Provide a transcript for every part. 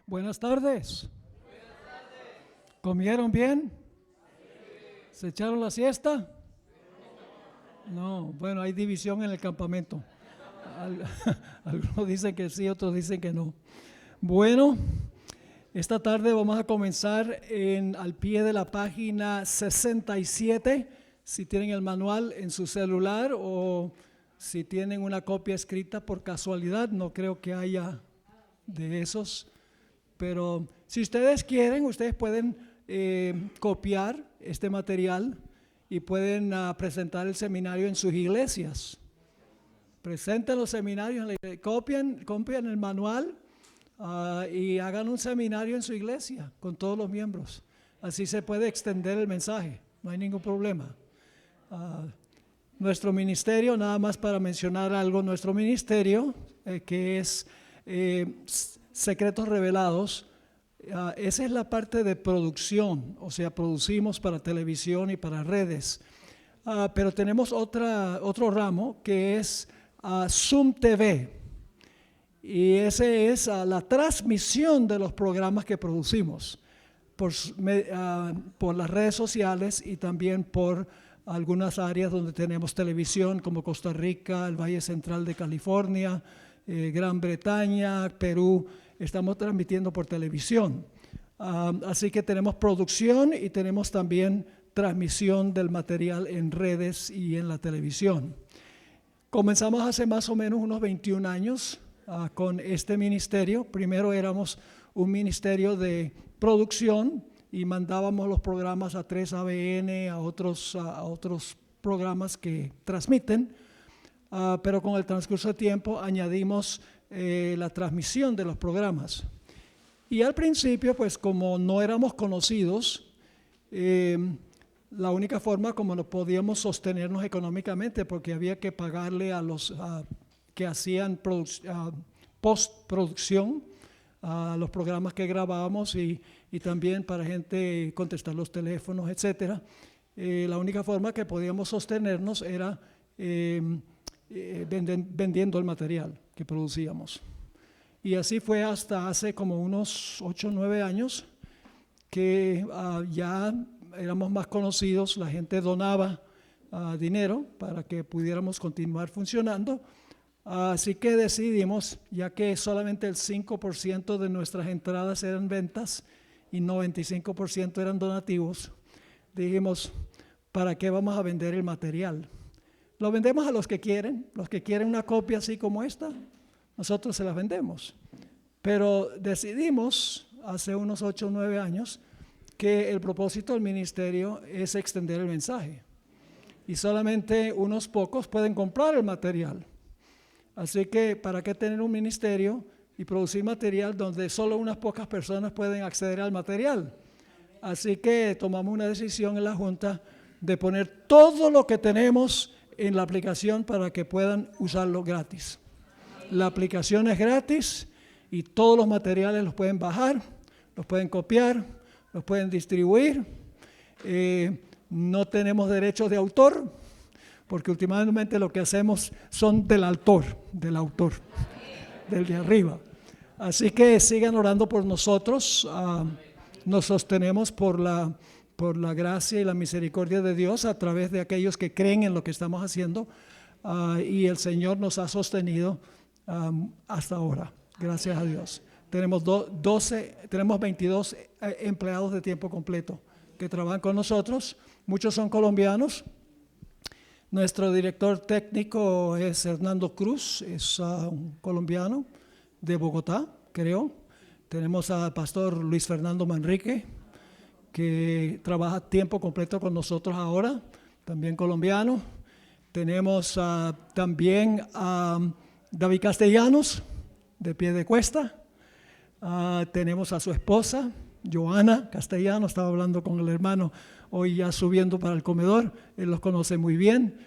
Buenas tardes. ¿Comieron bien? ¿Se echaron la siesta? No, bueno, hay división en el campamento. Algunos dicen que sí, otros dicen que no. Bueno, esta tarde vamos a comenzar al pie de la página 67. Si tienen el manual en su celular o si tienen una copia escrita por casualidad, no creo que haya de esos. Pero si ustedes quieren, ustedes pueden copiar este material y pueden presentar el seminario en sus iglesias. Presenten los seminarios, copien el manual y hagan un seminario en su iglesia con todos los miembros. Así se puede extender el mensaje, no hay ningún problema. Nuestro ministerio, nada más para mencionar algo, nuestro ministerio que es Secretos Revelados, esa es la parte de producción, o sea, producimos para televisión y para redes, pero tenemos otro ramo que es Zoom TV, y ese es la transmisión de los programas que producimos por las redes sociales y también por algunas áreas donde tenemos televisión como Costa Rica, el Valle Central de California, Gran Bretaña, Perú. Estamos transmitiendo por televisión, así que tenemos producción y tenemos también transmisión del material en redes y en la televisión. Comenzamos hace más o menos unos 21 años con este ministerio. Primero éramos un ministerio de producción y mandábamos los programas a 3ABN, a otros programas que transmiten, pero con el transcurso de tiempo añadimos la transmisión de los programas. Y al principio, pues como no éramos conocidos, la única forma como no podíamos sostenernos económicamente, porque había que pagarle a los que hacían postproducción a los programas que grabábamos y también para gente contestar los teléfonos, etcétera. La única forma que podíamos sostenernos era vendiendo el material que producíamos. Y así fue hasta hace como unos 8 o 9 años que ya éramos más conocidos, la gente donaba dinero para que pudiéramos continuar funcionando. Así que decidimos, ya que solamente el 5% de nuestras entradas eran ventas y 95% eran donativos, dijimos, ¿para qué vamos a vender el material? Lo vendemos a los que quieren una copia así como esta, nosotros se las vendemos. Pero decidimos hace unos 8 o 9 años que el propósito del ministerio es extender el mensaje. Y solamente unos pocos pueden comprar el material. Así que, ¿para qué tener un ministerio y producir material donde solo unas pocas personas pueden acceder al material? Así que tomamos una decisión en la Junta de poner todo lo que tenemos en la aplicación para que puedan usarlo gratis. La aplicación es gratis y todos los materiales los pueden bajar, los pueden copiar, los pueden distribuir. No tenemos derechos de autor, porque últimamente lo que hacemos son del autor, del de arriba. Así que sigan orando por nosotros. Nos sostenemos por la gracia y la misericordia de Dios a través de aquellos que creen en lo que estamos haciendo, y el Señor nos ha sostenido hasta ahora, gracias a Dios. Tenemos 22 empleados de tiempo completo que trabajan con nosotros, muchos son colombianos. Nuestro director técnico es Hernando Cruz, es un colombiano de Bogotá, creo. Tenemos al pastor Luis Fernando Manrique, que trabaja tiempo completo con nosotros ahora, también colombiano. Tenemos también a David Castellanos, de Piedecuesta. Tenemos a su esposa, Joana Castellanos, estaba hablando con el hermano hoy ya subiendo para el comedor, él los conoce muy bien.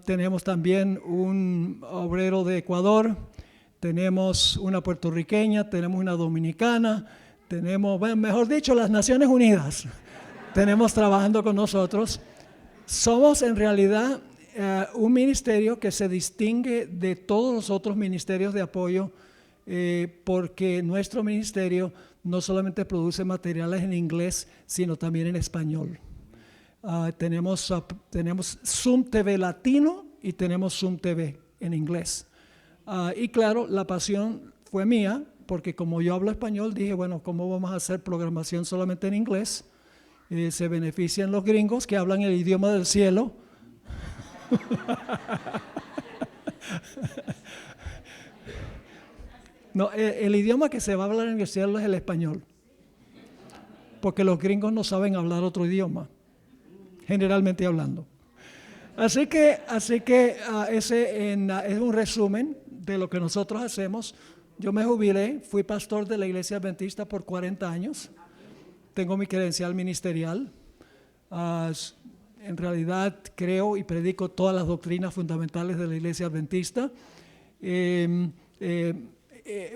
Tenemos también un obrero de Ecuador, tenemos una puertorriqueña, tenemos una dominicana, tenemos, bueno, mejor dicho, las Naciones Unidas, tenemos trabajando con nosotros. Somos en realidad un ministerio que se distingue de todos los otros ministerios de apoyo porque nuestro ministerio no solamente produce materiales en inglés, sino también en español. Tenemos Zoom TV Latino y tenemos Zoom TV en inglés. Y claro, la pasión fue mía, porque como yo hablo español, dije, bueno, ¿cómo vamos a hacer programación solamente en inglés? Se benefician los gringos que hablan el idioma del cielo. No, el idioma que se va a hablar en el cielo es el español, porque los gringos no saben hablar otro idioma, generalmente hablando. Así que ese es un resumen de lo que nosotros hacemos. Yo me jubilé, fui pastor de la Iglesia Adventista por 40 años, tengo mi credencial ministerial. En realidad creo y predico todas las doctrinas fundamentales de la Iglesia Adventista.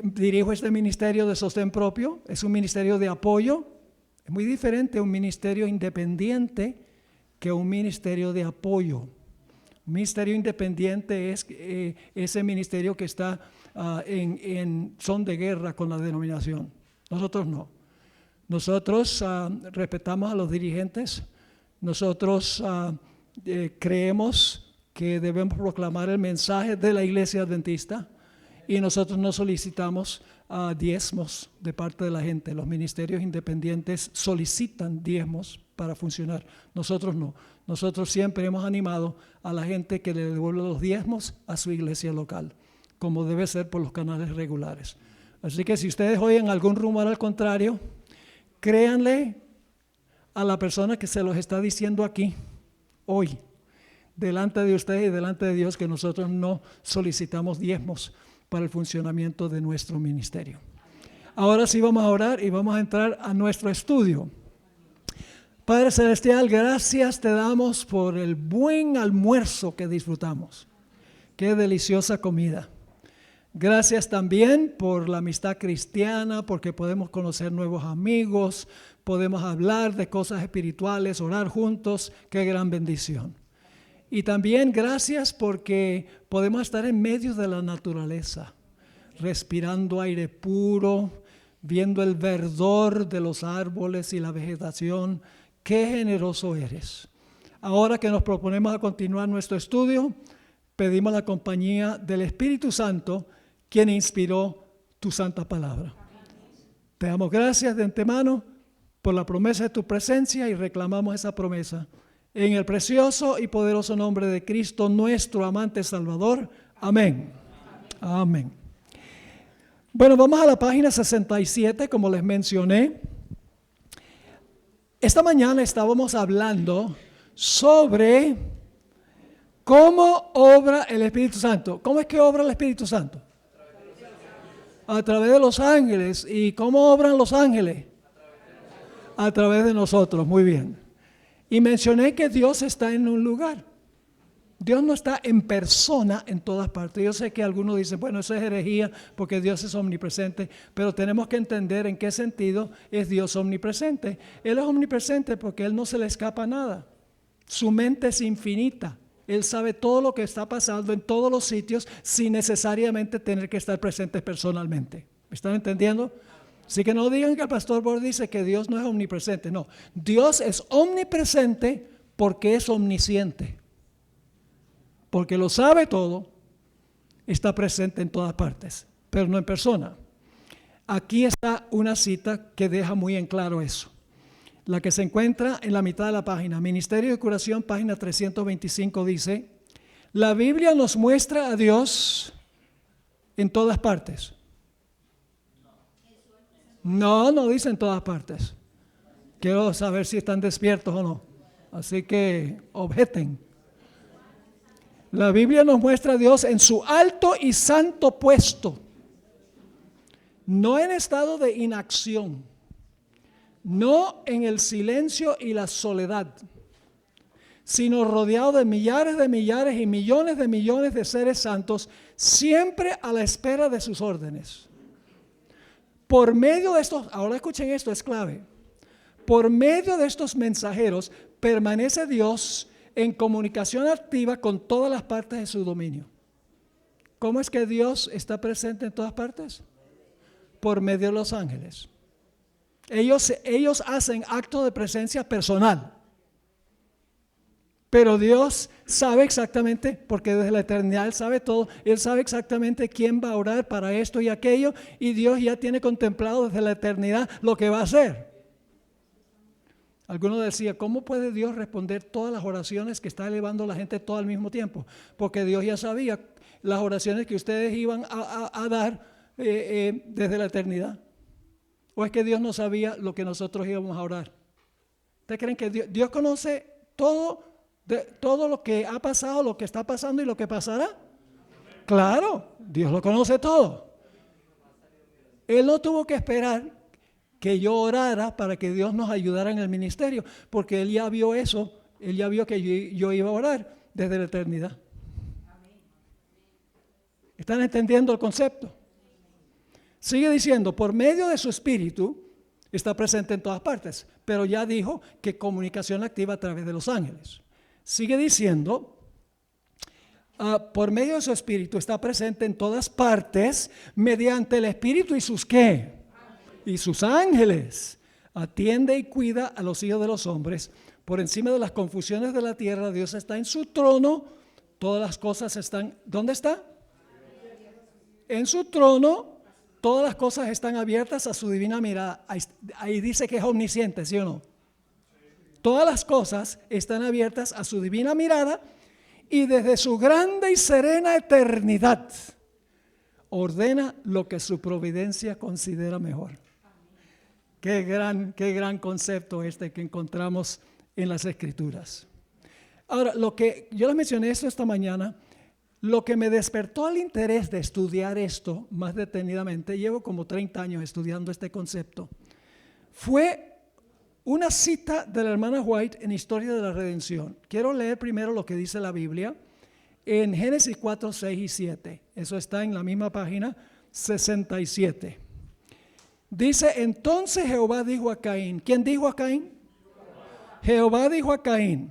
Dirijo este ministerio de sostén propio, es un ministerio de apoyo, es muy diferente un ministerio independiente que un ministerio de apoyo. Un ministerio independiente es ese ministerio que está en son de guerra con la denominación. Nosotros no. Nosotros respetamos a los dirigentes, nosotros creemos que debemos proclamar el mensaje de la Iglesia Adventista y nosotros no solicitamos diezmos de parte de la gente. Los ministerios independientes solicitan diezmos para funcionar. Nosotros no. Nosotros siempre hemos animado a la gente que le devuelva los diezmos a su iglesia local, como debe ser por los canales regulares. Así que si ustedes oyen algún rumor al contrario, créanle a la persona que se los está diciendo aquí, hoy, delante de ustedes y delante de Dios, que nosotros no solicitamos diezmos para el funcionamiento de nuestro ministerio. Ahora sí vamos a orar y vamos a entrar a nuestro estudio. Padre Celestial, gracias te damos por el buen almuerzo que disfrutamos. Qué deliciosa comida. Gracias también por la amistad cristiana, porque podemos conocer nuevos amigos, podemos hablar de cosas espirituales, orar juntos. Qué gran bendición. Y también gracias porque podemos estar en medio de la naturaleza, respirando aire puro, viendo el verdor de los árboles y la vegetación. Qué generoso eres. Ahora que nos proponemos a continuar nuestro estudio, pedimos la compañía del Espíritu Santo, quien inspiró tu santa palabra. Te damos gracias de antemano por la promesa de tu presencia y reclamamos esa promesa en el precioso y poderoso nombre de Cristo, nuestro amante Salvador. Amén. Amén. Bueno, vamos a la página 67, como les mencioné. Esta mañana estábamos hablando sobre cómo obra el Espíritu Santo. ¿Cómo es que obra el Espíritu Santo? A través de los ángeles. ¿Y cómo obran los ángeles? A través de nosotros. Muy bien. Y mencioné que Dios está en un lugar. Dios no está en persona en todas partes. Yo sé que algunos dicen, bueno, eso es herejía porque Dios es omnipresente, pero tenemos que entender en qué sentido es Dios omnipresente. Él es omnipresente porque Él no se le escapa nada. Su mente es infinita. Él sabe todo lo que está pasando en todos los sitios sin necesariamente tener que estar presente personalmente. ¿Me están entendiendo? Así que no digan que el pastor Bord dice que Dios no es omnipresente. No, Dios es omnipresente porque es omnisciente. Porque lo sabe todo, está presente en todas partes, pero no en persona. Aquí está una cita que deja muy en claro eso. La que se encuentra en la mitad de la página. Ministerio de Curación, página 325, dice: la Biblia nos muestra a Dios en todas partes. No dice en todas partes. Quiero saber si están despiertos o no. Así que objeten. La Biblia nos muestra a Dios en su alto y santo puesto, no en estado de inacción, no en el silencio y la soledad, sino rodeado de millares y millones de seres santos, siempre a la espera de sus órdenes. Por medio de estos, ahora escuchen esto, es clave, por medio de estos mensajeros permanece Dios en comunicación activa con todas las partes de su dominio. ¿Cómo es que Dios está presente en todas partes? Por medio de los ángeles. Ellos hacen acto de presencia personal. Pero Dios sabe exactamente, porque desde la eternidad Él sabe todo, Él sabe exactamente quién va a orar para esto y aquello, y Dios ya tiene contemplado desde la eternidad lo que va a hacer. Alguno decía, ¿cómo puede Dios responder todas las oraciones que está elevando la gente todo al mismo tiempo? Porque Dios ya sabía las oraciones que ustedes iban a dar desde la eternidad. ¿O es que Dios no sabía lo que nosotros íbamos a orar? ¿Ustedes creen que Dios conoce todo lo que ha pasado, lo que está pasando y lo que pasará? Claro, Dios lo conoce todo. Él no tuvo que esperar que yo orara para que Dios nos ayudara en el ministerio, porque Él ya vio eso, Él ya vio que yo iba a orar desde la eternidad. ¿Están entendiendo el concepto? Sigue diciendo, por medio de su espíritu, está presente en todas partes, pero ya dijo que comunicación activa a través de los ángeles. Sigue diciendo, por medio de su espíritu está presente en todas partes, mediante el espíritu y sus ¿qué? Y sus ángeles. Atiende y cuida a los hijos de los hombres. Por encima de las confusiones de la tierra, Dios está en su trono. Todas las cosas están, ¿dónde está? En su trono. Todas las cosas están abiertas a su divina mirada. Ahí dice que es omnisciente, ¿sí o no? Todas las cosas están abiertas a su divina mirada y desde su grande y serena eternidad ordena lo que su providencia considera mejor. Qué gran concepto este que encontramos en las Escrituras. Ahora, lo que yo les mencioné esto esta mañana, lo que me despertó el interés de estudiar esto más detenidamente, llevo como 30 años estudiando este concepto, fue una cita de la hermana White en Historia de la Redención. Quiero leer primero lo que dice la Biblia en Génesis 4, 6 y 7. Eso está en la misma página 67. Dice, entonces Jehová dijo a Caín. ¿Quién dijo a Caín? Jehová dijo a Caín,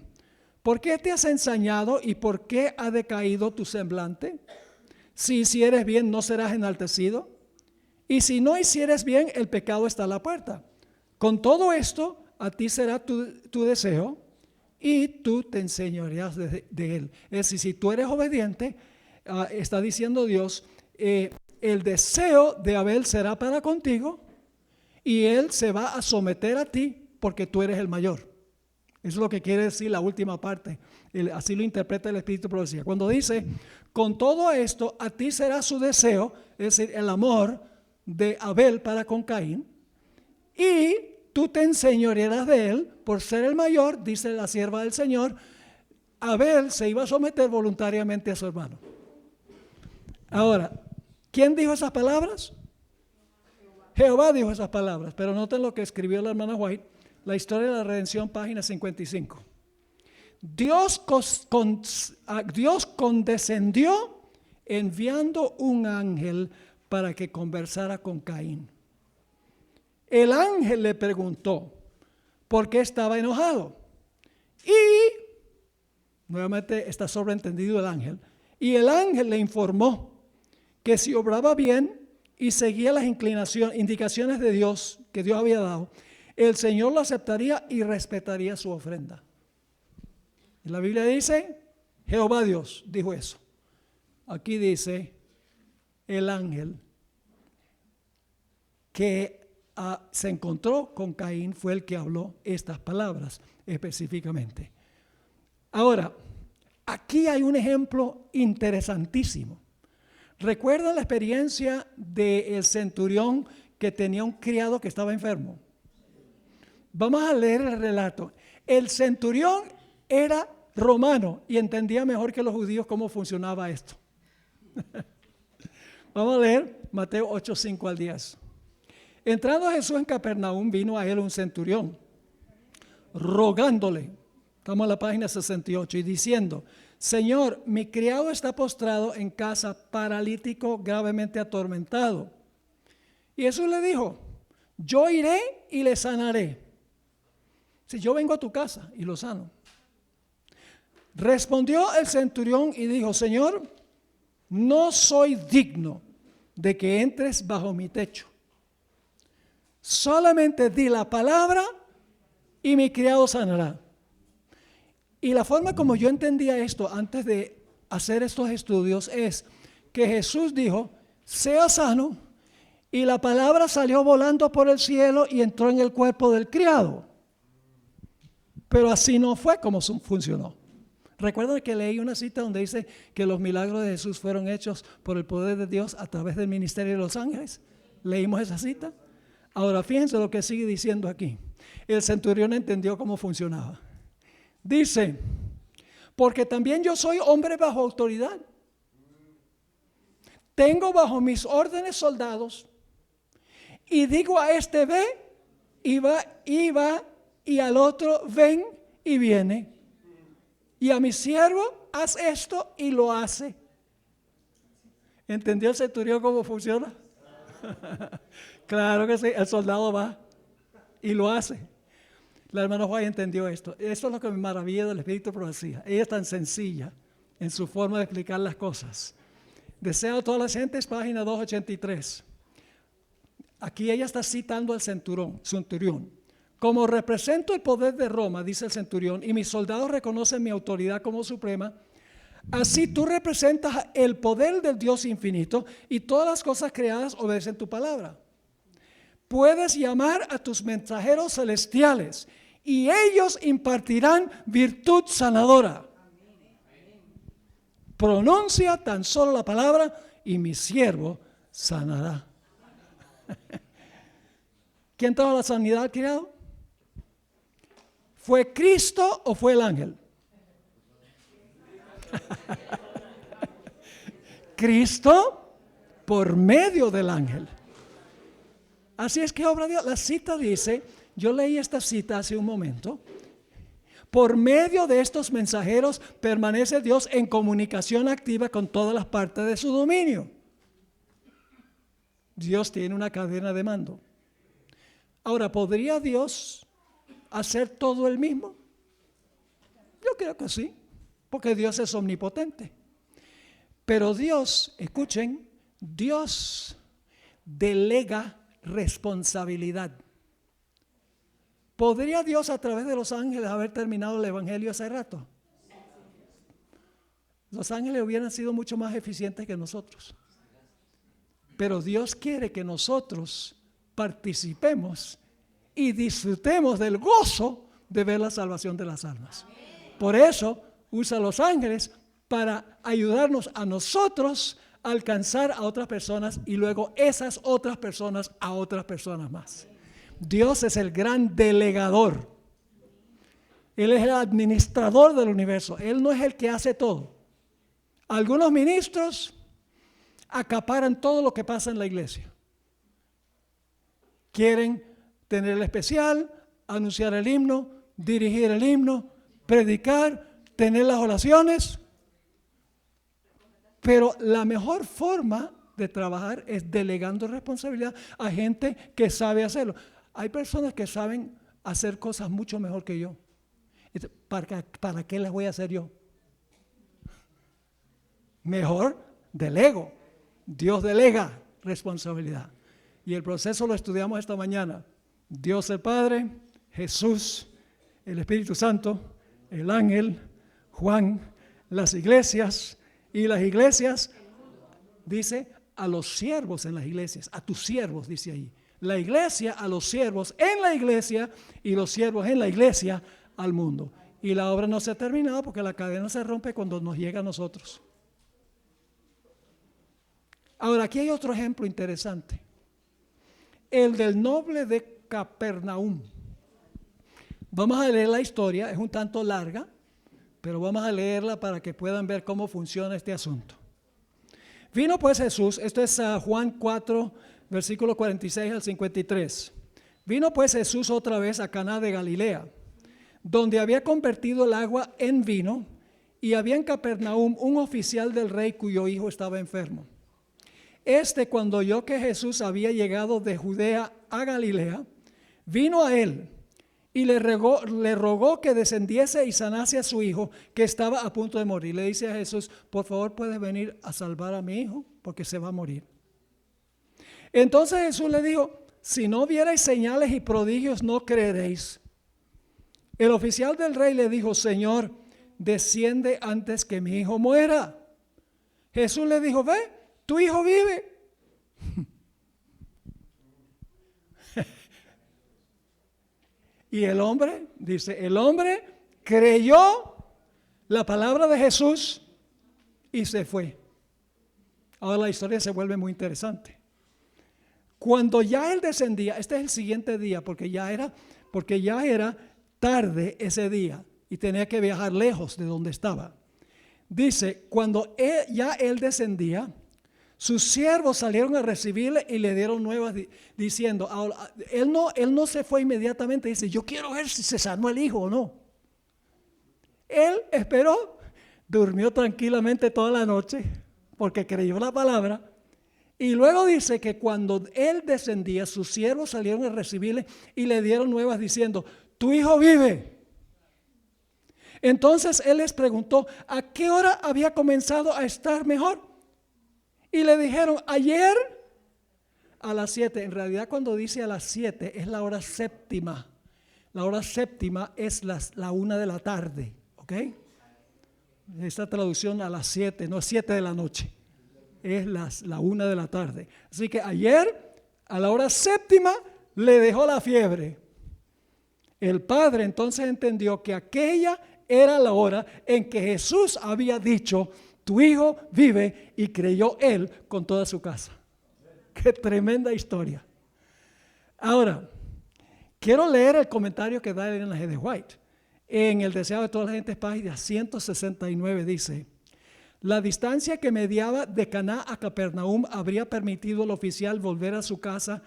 ¿por qué te has ensañado y por qué ha decaído tu semblante? Si hicieres bien, ¿no serás enaltecido? Y si no hicieres bien, el pecado está a la puerta. Con todo esto, a ti será tu deseo y tú te enseñorearás de él. Es decir, si tú eres obediente, está diciendo Dios, el deseo de Abel será para contigo y él se va a someter a ti porque tú eres el mayor. Eso es lo que quiere decir la última parte. Así lo interpreta el Espíritu de Profecía. Cuando dice, con todo esto, a ti será su deseo, es decir, el amor de Abel para con Caín, y tú te enseñorearás de él por ser el mayor, dice la sierva del Señor. Abel se iba a someter voluntariamente a su hermano. Ahora, ¿quién dijo esas palabras? Jehová dijo esas palabras, pero noten lo que escribió la hermana White, la historia de la redención, página 55. Dios condescendió enviando un ángel para que conversara con Caín. El ángel le preguntó por qué estaba enojado. Y, nuevamente está sobreentendido el ángel, y el ángel le informó que si obraba bien y seguía las indicaciones de Dios que Dios había dado, el Señor lo aceptaría y respetaría su ofrenda. Y la Biblia dice, Jehová Dios dijo eso. Aquí dice, el ángel que se encontró con Caín fue el que habló estas palabras específicamente. Ahora, aquí hay un ejemplo interesantísimo. ¿Recuerdan la experiencia del centurión que tenía un criado que estaba enfermo? Vamos a leer el relato. El centurión era romano y entendía mejor que los judíos cómo funcionaba esto. Vamos a leer Mateo 8, 5 al 10. Entrando Jesús en Capernaum, vino a él un centurión, rogándole, estamos en la página 68, y diciendo, Señor, mi criado está postrado en casa, paralítico, gravemente atormentado. Y Jesús le dijo, yo iré y le sanaré. Si yo vengo a tu casa y lo sano. Respondió el centurión y dijo, Señor, no soy digno de que entres bajo mi techo, Solamente di la palabra y mi criado sanará. Y la forma como yo entendía esto antes de hacer estos estudios es que Jesús dijo, sea sano, y la palabra salió volando por el cielo y entró en el cuerpo del criado. Pero así no fue como funcionó. Recuerdan que leí una cita donde dice que los milagros de Jesús fueron hechos por el poder de Dios a través del ministerio de los ángeles. Leímos esa cita. Ahora fíjense lo que sigue diciendo aquí. El centurión entendió cómo funcionaba. Dice, porque también yo soy hombre bajo autoridad. Tengo bajo mis órdenes soldados. Y digo a este ve, y va, y al otro ven y viene. Y a mi siervo haz esto y lo hace. ¿Entendió el centurión cómo funciona? Claro que sí, el soldado va y lo hace. La hermana Juan entendió esto. Esto es lo que me maravilla del Espíritu de Profecía. Ella es tan sencilla en su forma de explicar las cosas. Deseo a todas las gentes, página 283. Aquí ella está citando al centurión. Como represento el poder de Roma, dice el centurión, y mis soldados reconocen mi autoridad como suprema, así tú representas el poder del Dios infinito y todas las cosas creadas obedecen tu palabra. Puedes llamar a tus mensajeros celestiales y ellos impartirán virtud sanadora. Pronuncia tan solo la palabra y mi siervo sanará. ¿Quién trajo la sanidad al criado? ¿Fue Cristo o fue el ángel? Cristo por medio del ángel. Así es que obra de Dios. La cita dice, yo leí esta cita hace un momento. Por medio de estos mensajeros permanece Dios en comunicación activa con todas las partes de su dominio. Dios tiene una cadena de mando. Ahora, ¿podría Dios hacer todo él mismo? Yo creo que sí, porque Dios es omnipotente. Pero Dios, escuchen, Dios delega responsabilidad. ¿Podría Dios a través de los ángeles haber terminado el evangelio hace rato? Los ángeles hubieran sido mucho más eficientes que nosotros. Pero Dios quiere que nosotros participemos y disfrutemos del gozo de ver la salvación de las almas. Por eso usa a los ángeles para ayudarnos a nosotros a alcanzar a otras personas y luego esas otras personas a otras personas más. Dios es el gran delegador. Él es el administrador del universo. Él no es el que hace todo. Algunos ministros acaparan todo lo que pasa en la iglesia. Quieren tener el especial, anunciar el himno, dirigir el himno, predicar, tener las oraciones. Pero la mejor forma de trabajar es delegando responsabilidad a gente que sabe hacerlo. Hay personas que saben hacer cosas mucho mejor que yo. ¿Para qué las voy a hacer yo? Mejor delego. Dios delega responsabilidad. Y el proceso lo estudiamos esta mañana. Dios el Padre, Jesús, el Espíritu Santo, el ángel, Juan, las iglesias. Y las iglesias, dice, a los siervos en las iglesias, a tus siervos, dice ahí. La iglesia a los siervos en la iglesia y los siervos en la iglesia al mundo. Y la obra no se ha terminado porque la cadena se rompe cuando nos llega a nosotros. Ahora, aquí hay otro ejemplo interesante. El del noble de Capernaum. Vamos a leer la historia, es un tanto larga, pero vamos a leerla para que puedan ver cómo funciona este asunto. Vino pues Jesús, esto es Juan 4, versículo 46 al 53. Vino pues Jesús otra vez a Caná de Galilea, donde había convertido el agua en vino, y había en Capernaum un oficial del rey cuyo hijo estaba enfermo. Cuando oyó que Jesús había llegado de Judea a Galilea, vino a él y le rogó que descendiese y sanase a su hijo, que estaba a punto de morir. Le dice a Jesús, por favor, ¿puedes venir a salvar a mi hijo? Porque se va a morir. Entonces Jesús le dijo, si no vierais señales y prodigios, no creeréis. El oficial del rey le dijo, Señor, desciende antes que mi hijo muera. Jesús le dijo, ve, tu hijo vive. Y el hombre, dice, el hombre creyó la palabra de Jesús y se fue. Ahora la historia se vuelve muy interesante. Cuando ya él descendía, este es el siguiente día, porque ya era tarde ese día y tenía que viajar lejos de donde estaba. Dice, cuando él descendía, sus siervos salieron a recibirle y le dieron nuevas diciendo, él no se fue inmediatamente, dice, yo quiero ver si se sanó el hijo o no. Él esperó, durmió tranquilamente toda la noche porque creyó la palabra. Y luego dice que cuando él descendía, sus siervos salieron a recibirle y le dieron nuevas diciendo, tu hijo vive. Entonces él les preguntó, ¿a qué hora había comenzado a estar mejor? Y le dijeron, ayer a las 7. En realidad cuando dice a las 7 es la hora séptima. La hora séptima es la 1 de la tarde, ¿ok? Esta traducción a las 7, no es 7 de la noche. Es la 1 de la tarde. Así que ayer, a la hora séptima, le dejó la fiebre. El padre entonces entendió que aquella era la hora en que Jesús había dicho, tu hijo vive, y creyó él con toda su casa. Qué tremenda historia. Ahora, quiero leer el comentario que da Ellen G. White. En El deseo de toda la gente, página 169, dice, la distancia que mediaba de Caná a Capernaum habría permitido al oficial volver a su casa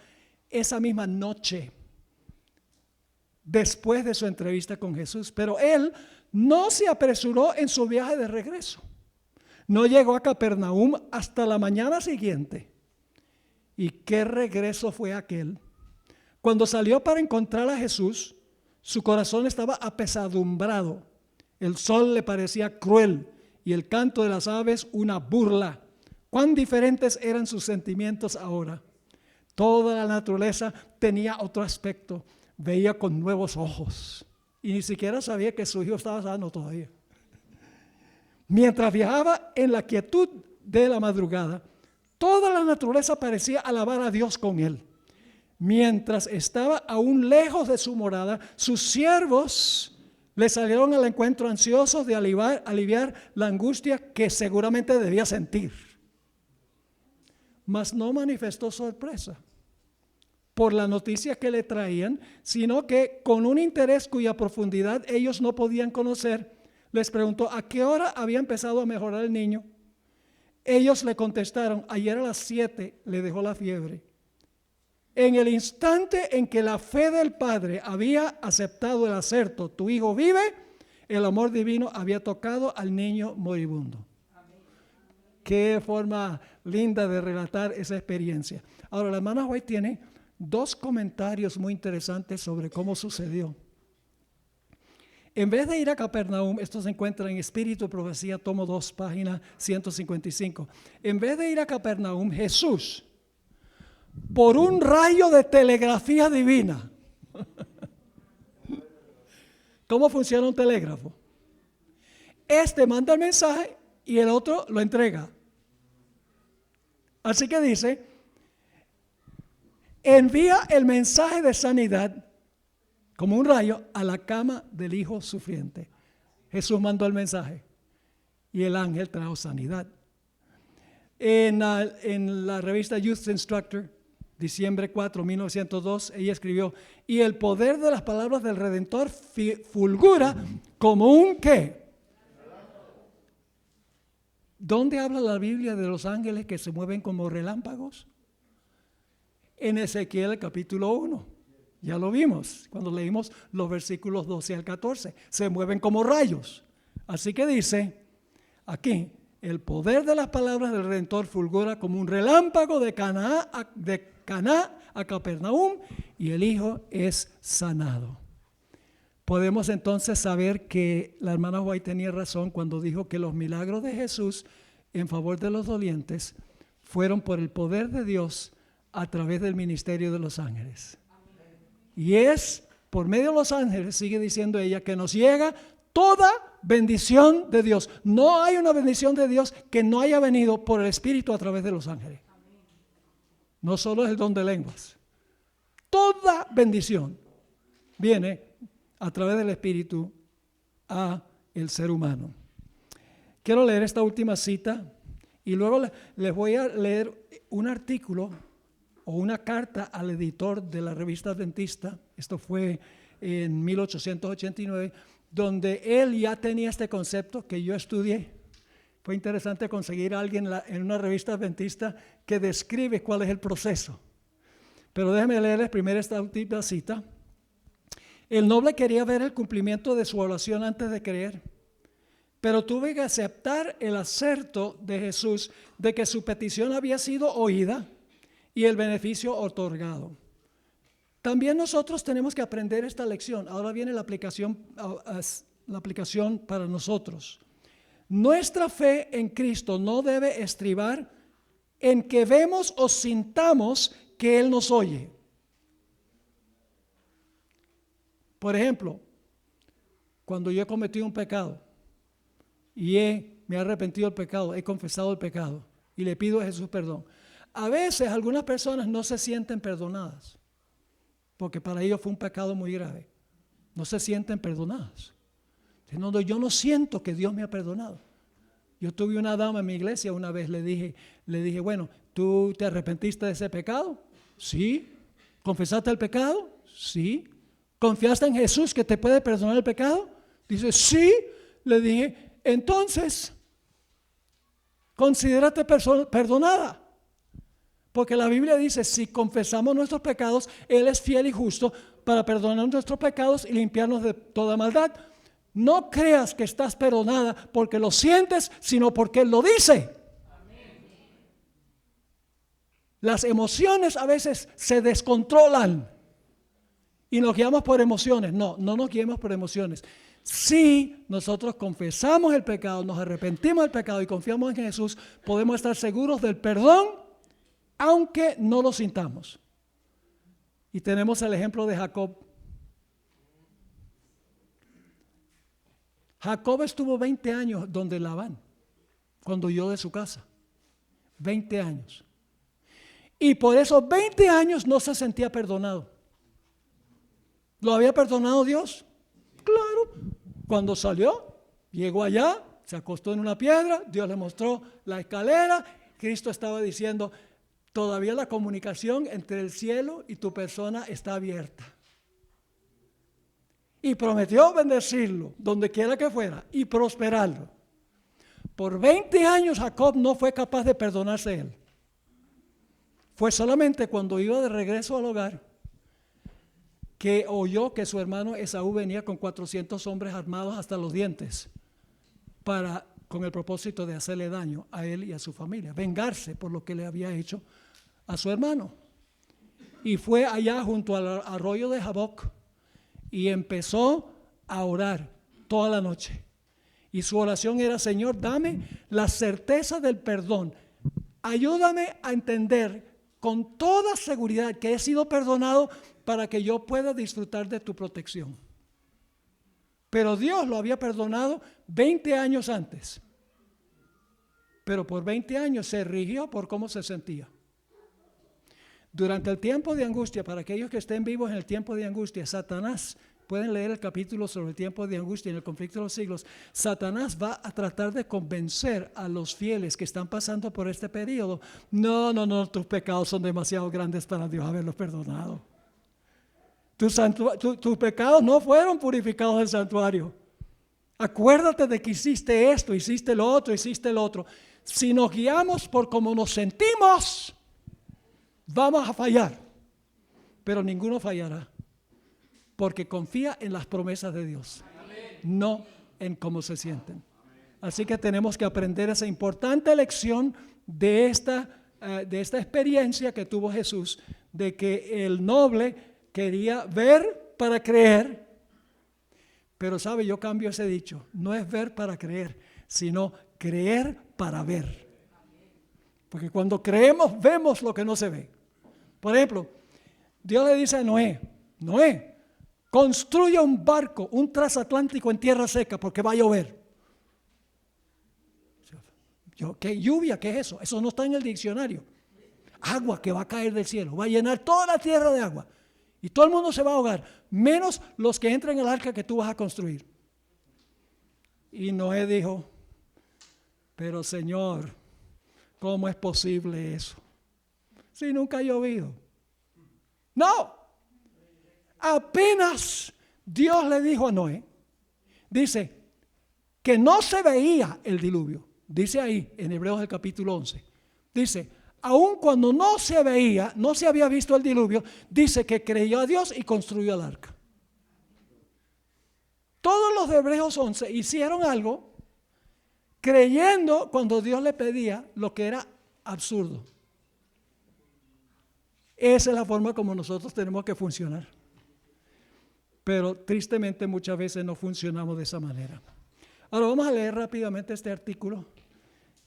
esa misma noche, después de su entrevista con Jesús. Pero él no se apresuró en su viaje de regreso. No llegó a Capernaum hasta la mañana siguiente. ¿Y qué regreso fue aquel? Cuando salió para encontrar a Jesús, su corazón estaba apesadumbrado. El sol le parecía cruel y el canto de las aves una burla. Cuán diferentes eran sus sentimientos ahora. Toda la naturaleza tenía otro aspecto. Veía con nuevos ojos y ni siquiera sabía que su hijo estaba sano todavía. Mientras viajaba en la quietud de la madrugada, toda la naturaleza parecía alabar a Dios con él. Mientras estaba aún lejos de su morada, sus siervos le salieron al encuentro ansiosos de aliviar la angustia que seguramente debía sentir. Mas no manifestó sorpresa por la noticia que le traían, sino que con un interés cuya profundidad ellos no podían conocer, les preguntó a qué hora había empezado a mejorar el niño. Ellos le contestaron, ayer a las 7 le dejó la fiebre. En el instante en que la fe del padre había aceptado el aserto, tu hijo vive, el amor divino había tocado al niño moribundo. Amén. Qué forma linda de relatar esa experiencia. Ahora, la hermana White tiene 2 comentarios muy interesantes sobre cómo sucedió. En vez de ir a Capernaum, esto se encuentra en Espíritu y Profecía, tomo 2, página 155. En vez de ir a Capernaum, Jesús, por un rayo de telegrafía divina. ¿Cómo funciona un telégrafo? Este manda el mensaje y el otro lo entrega. Así que dice, envía el mensaje de sanidad como un rayo a la cama del hijo sufriente. Jesús mandó el mensaje y el ángel trajo sanidad. En la revista Youth Instructor, diciembre 4, 1902, ella escribió, y el poder de las palabras del Redentor fulgura como un ¿qué? ¿Dónde habla la Biblia de los ángeles que se mueven como relámpagos? En Ezequiel capítulo 1. Ya lo vimos cuando leímos los versículos 12 al 14. Se mueven como rayos. Así que dice aquí, el poder de las palabras del Redentor fulgura como un relámpago de Caná a Capernaum y el hijo es sanado. Podemos entonces saber que la hermana White tenía razón cuando dijo que los milagros de Jesús en favor de los dolientes fueron por el poder de Dios a través del ministerio de los ángeles. Y es por medio de los ángeles, sigue diciendo ella, que nos llega toda bendición de Dios. No hay una bendición de Dios que no haya venido por el Espíritu a través de los ángeles. No solo es el don de lenguas. Toda bendición viene a través del Espíritu a el ser humano. Quiero leer esta última cita y luego les voy a leer un artículo o una carta al editor de la revista Adventista. Esto fue en 1889, donde él ya tenía este concepto que yo estudié. Fue interesante conseguir a alguien en una revista adventista que describe cuál es el proceso. Pero déjenme leerles primero esta última cita. El noble quería ver el cumplimiento de su oración antes de creer, pero tuve que aceptar el acerto de Jesús de que su petición había sido oída y el beneficio otorgado. También nosotros tenemos que aprender esta lección. Ahora viene la aplicación para nosotros. Nuestra fe en Cristo no debe estribar en que vemos o sintamos que Él nos oye. Por ejemplo, cuando yo he cometido un pecado y me he arrepentido del pecado, he confesado el pecado y le pido a Jesús perdón. A veces algunas personas no se sienten perdonadas porque para ellos fue un pecado muy grave. No se sienten perdonadas. No, yo no siento que Dios me ha perdonado. Yo tuve una dama en mi iglesia una vez, le dije, bueno, ¿tú te arrepentiste de ese pecado? Sí. ¿Confesaste el pecado? Sí. ¿Confiaste en Jesús que te puede perdonar el pecado? Dice, sí. Le dije, entonces, considérate perdonada. Porque la Biblia dice, si confesamos nuestros pecados, Él es fiel y justo para perdonar nuestros pecados y limpiarnos de toda maldad. No creas que estás perdonada porque lo sientes, sino porque Él lo dice. Las emociones a veces se descontrolan y nos guiamos por emociones. No nos guiemos por emociones. Si nosotros confesamos el pecado, nos arrepentimos del pecado y confiamos en Jesús, podemos estar seguros del perdón, aunque no lo sintamos. Y tenemos el ejemplo de Jacob. Jacob estuvo 20 años donde Labán, cuando huyó de su casa. 20 años. Y por esos 20 años no se sentía perdonado. ¿Lo había perdonado Dios? Claro. Cuando salió, llegó allá, se acostó en una piedra, Dios le mostró la escalera, Cristo estaba diciendo, todavía la comunicación entre el cielo y tu persona está abierta. Y prometió bendecirlo donde quiera que fuera y prosperarlo. Por 20 años Jacob no fue capaz de perdonarse él. Fue solamente cuando iba de regreso al hogar que oyó que su hermano Esaú venía con 400 hombres armados hasta los dientes con el propósito de hacerle daño a él y a su familia, vengarse por lo que le había hecho a su hermano. Y fue allá junto al arroyo de Jaboc y empezó a orar toda la noche. Y su oración era, Señor, dame la certeza del perdón. Ayúdame a entender con toda seguridad que he sido perdonado para que yo pueda disfrutar de tu protección. Pero Dios lo había perdonado 20 años antes. Pero por 20 años se rigió por cómo se sentía. Durante el tiempo de angustia, para aquellos que estén vivos en el tiempo de angustia, Satanás, pueden leer el capítulo sobre el tiempo de angustia en el conflicto de los siglos, Satanás va a tratar de convencer a los fieles que están pasando por este periodo. No, tus pecados son demasiado grandes para Dios haberlos perdonado. Tus pecados no fueron purificados del santuario. Acuérdate de que hiciste esto, hiciste lo otro, hiciste lo otro. Si nos guiamos por cómo nos sentimos, vamos a fallar, pero ninguno fallará, porque confía en las promesas de Dios, no en cómo se sienten. Así que tenemos que aprender esa importante lección de esta experiencia que tuvo Jesús, de que el noble quería ver para creer, pero sabe, yo cambio ese dicho, no es ver para creer, sino creer para ver. Porque cuando creemos, vemos lo que no se ve. Por ejemplo, Dios le dice a Noé, Noé, construye un barco, un transatlántico en tierra seca porque va a llover. ¿Qué lluvia? ¿Qué es eso? Eso no está en el diccionario. Agua que va a caer del cielo, va a llenar toda la tierra de agua. Y todo el mundo se va a ahogar, menos los que entren en el arca que tú vas a construir. Y Noé dijo, pero Señor, ¿cómo es posible eso? Si nunca ha llovido. No, apenas Dios le dijo a Noé, dice que no se veía el diluvio. Dice ahí en Hebreos el capítulo 11, dice, aun cuando no se veía, no se había visto el diluvio, dice que creyó a Dios y construyó el arca. Todos los de Hebreos 11 hicieron algo creyendo cuando Dios le pedía lo que era absurdo. Esa es la forma como nosotros tenemos que funcionar. Pero tristemente muchas veces no funcionamos de esa manera. Ahora vamos a leer rápidamente este artículo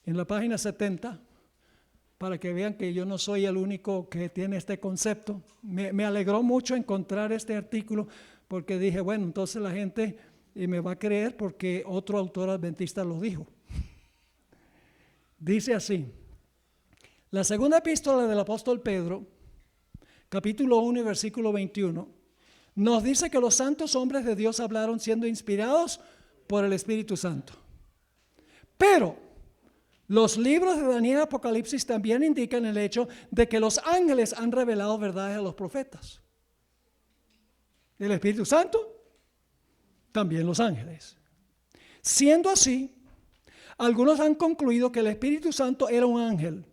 en la página 70 para que vean que yo no soy el único que tiene este concepto. Me alegró mucho encontrar este artículo porque dije, bueno, entonces la gente me va a creer porque otro autor adventista lo dijo. Dice así, la segunda epístola del apóstol Pedro, capítulo 1 y versículo 21, nos dice que los santos hombres de Dios hablaron siendo inspirados por el Espíritu Santo. Pero los libros de Daniel y Apocalipsis también indican el hecho de que los ángeles han revelado verdades a los profetas. El Espíritu Santo, también los ángeles. Siendo así, algunos han concluido que el Espíritu Santo era un ángel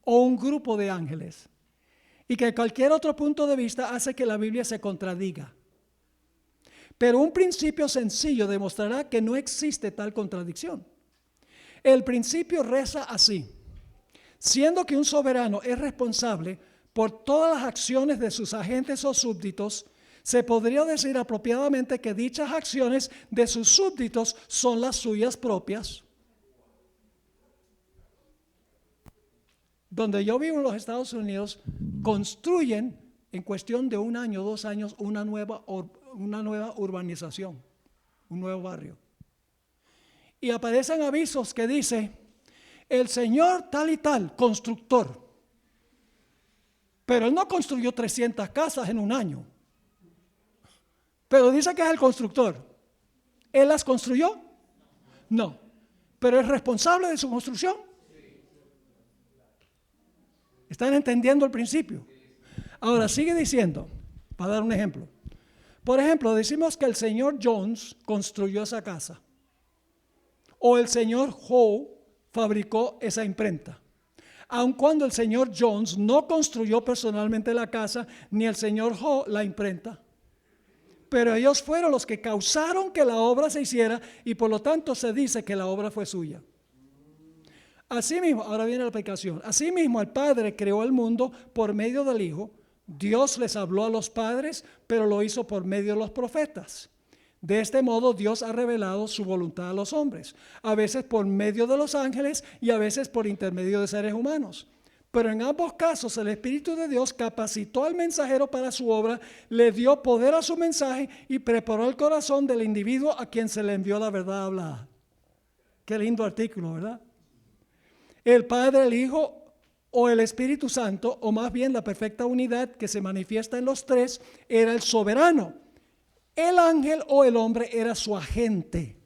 o un grupo de ángeles y que cualquier otro punto de vista hace que la Biblia se contradiga. Pero un principio sencillo demostrará que no existe tal contradicción. El principio reza así: siendo que un soberano es responsable por todas las acciones de sus agentes o súbditos, se podría decir apropiadamente que dichas acciones de sus súbditos son las suyas propias. Donde yo vivo en los Estados Unidos, construyen en cuestión de 1 año, 2 años, una nueva urbanización, un nuevo barrio. Y aparecen avisos que dice, el señor tal y tal, constructor. Pero él no construyó 300 casas en 1 año. Pero dice que es el constructor. ¿Él las construyó? No. ¿Pero es responsable de su construcción? ¿Están entendiendo el principio? Ahora sigue diciendo, para dar un ejemplo. Por ejemplo, decimos que el señor Jones construyó esa casa. O el señor Howe fabricó esa imprenta. Aun cuando el señor Jones no construyó personalmente la casa, ni el señor Howe la imprenta. Pero ellos fueron los que causaron que la obra se hiciera y por lo tanto se dice que la obra fue suya. Asimismo, ahora viene la aplicación. Asimismo, el Padre creó el mundo por medio del Hijo. Dios les habló a los padres, pero lo hizo por medio de los profetas. De este modo, Dios ha revelado su voluntad a los hombres, a veces por medio de los ángeles y a veces por intermedio de seres humanos. Pero en ambos casos, el Espíritu de Dios capacitó al mensajero para su obra, le dio poder a su mensaje y preparó el corazón del individuo a quien se le envió la verdad hablada. Qué lindo artículo, ¿verdad? El Padre, el Hijo o el Espíritu Santo, o más bien la perfecta unidad que se manifiesta en los tres, era el soberano. El ángel o el hombre era su agente.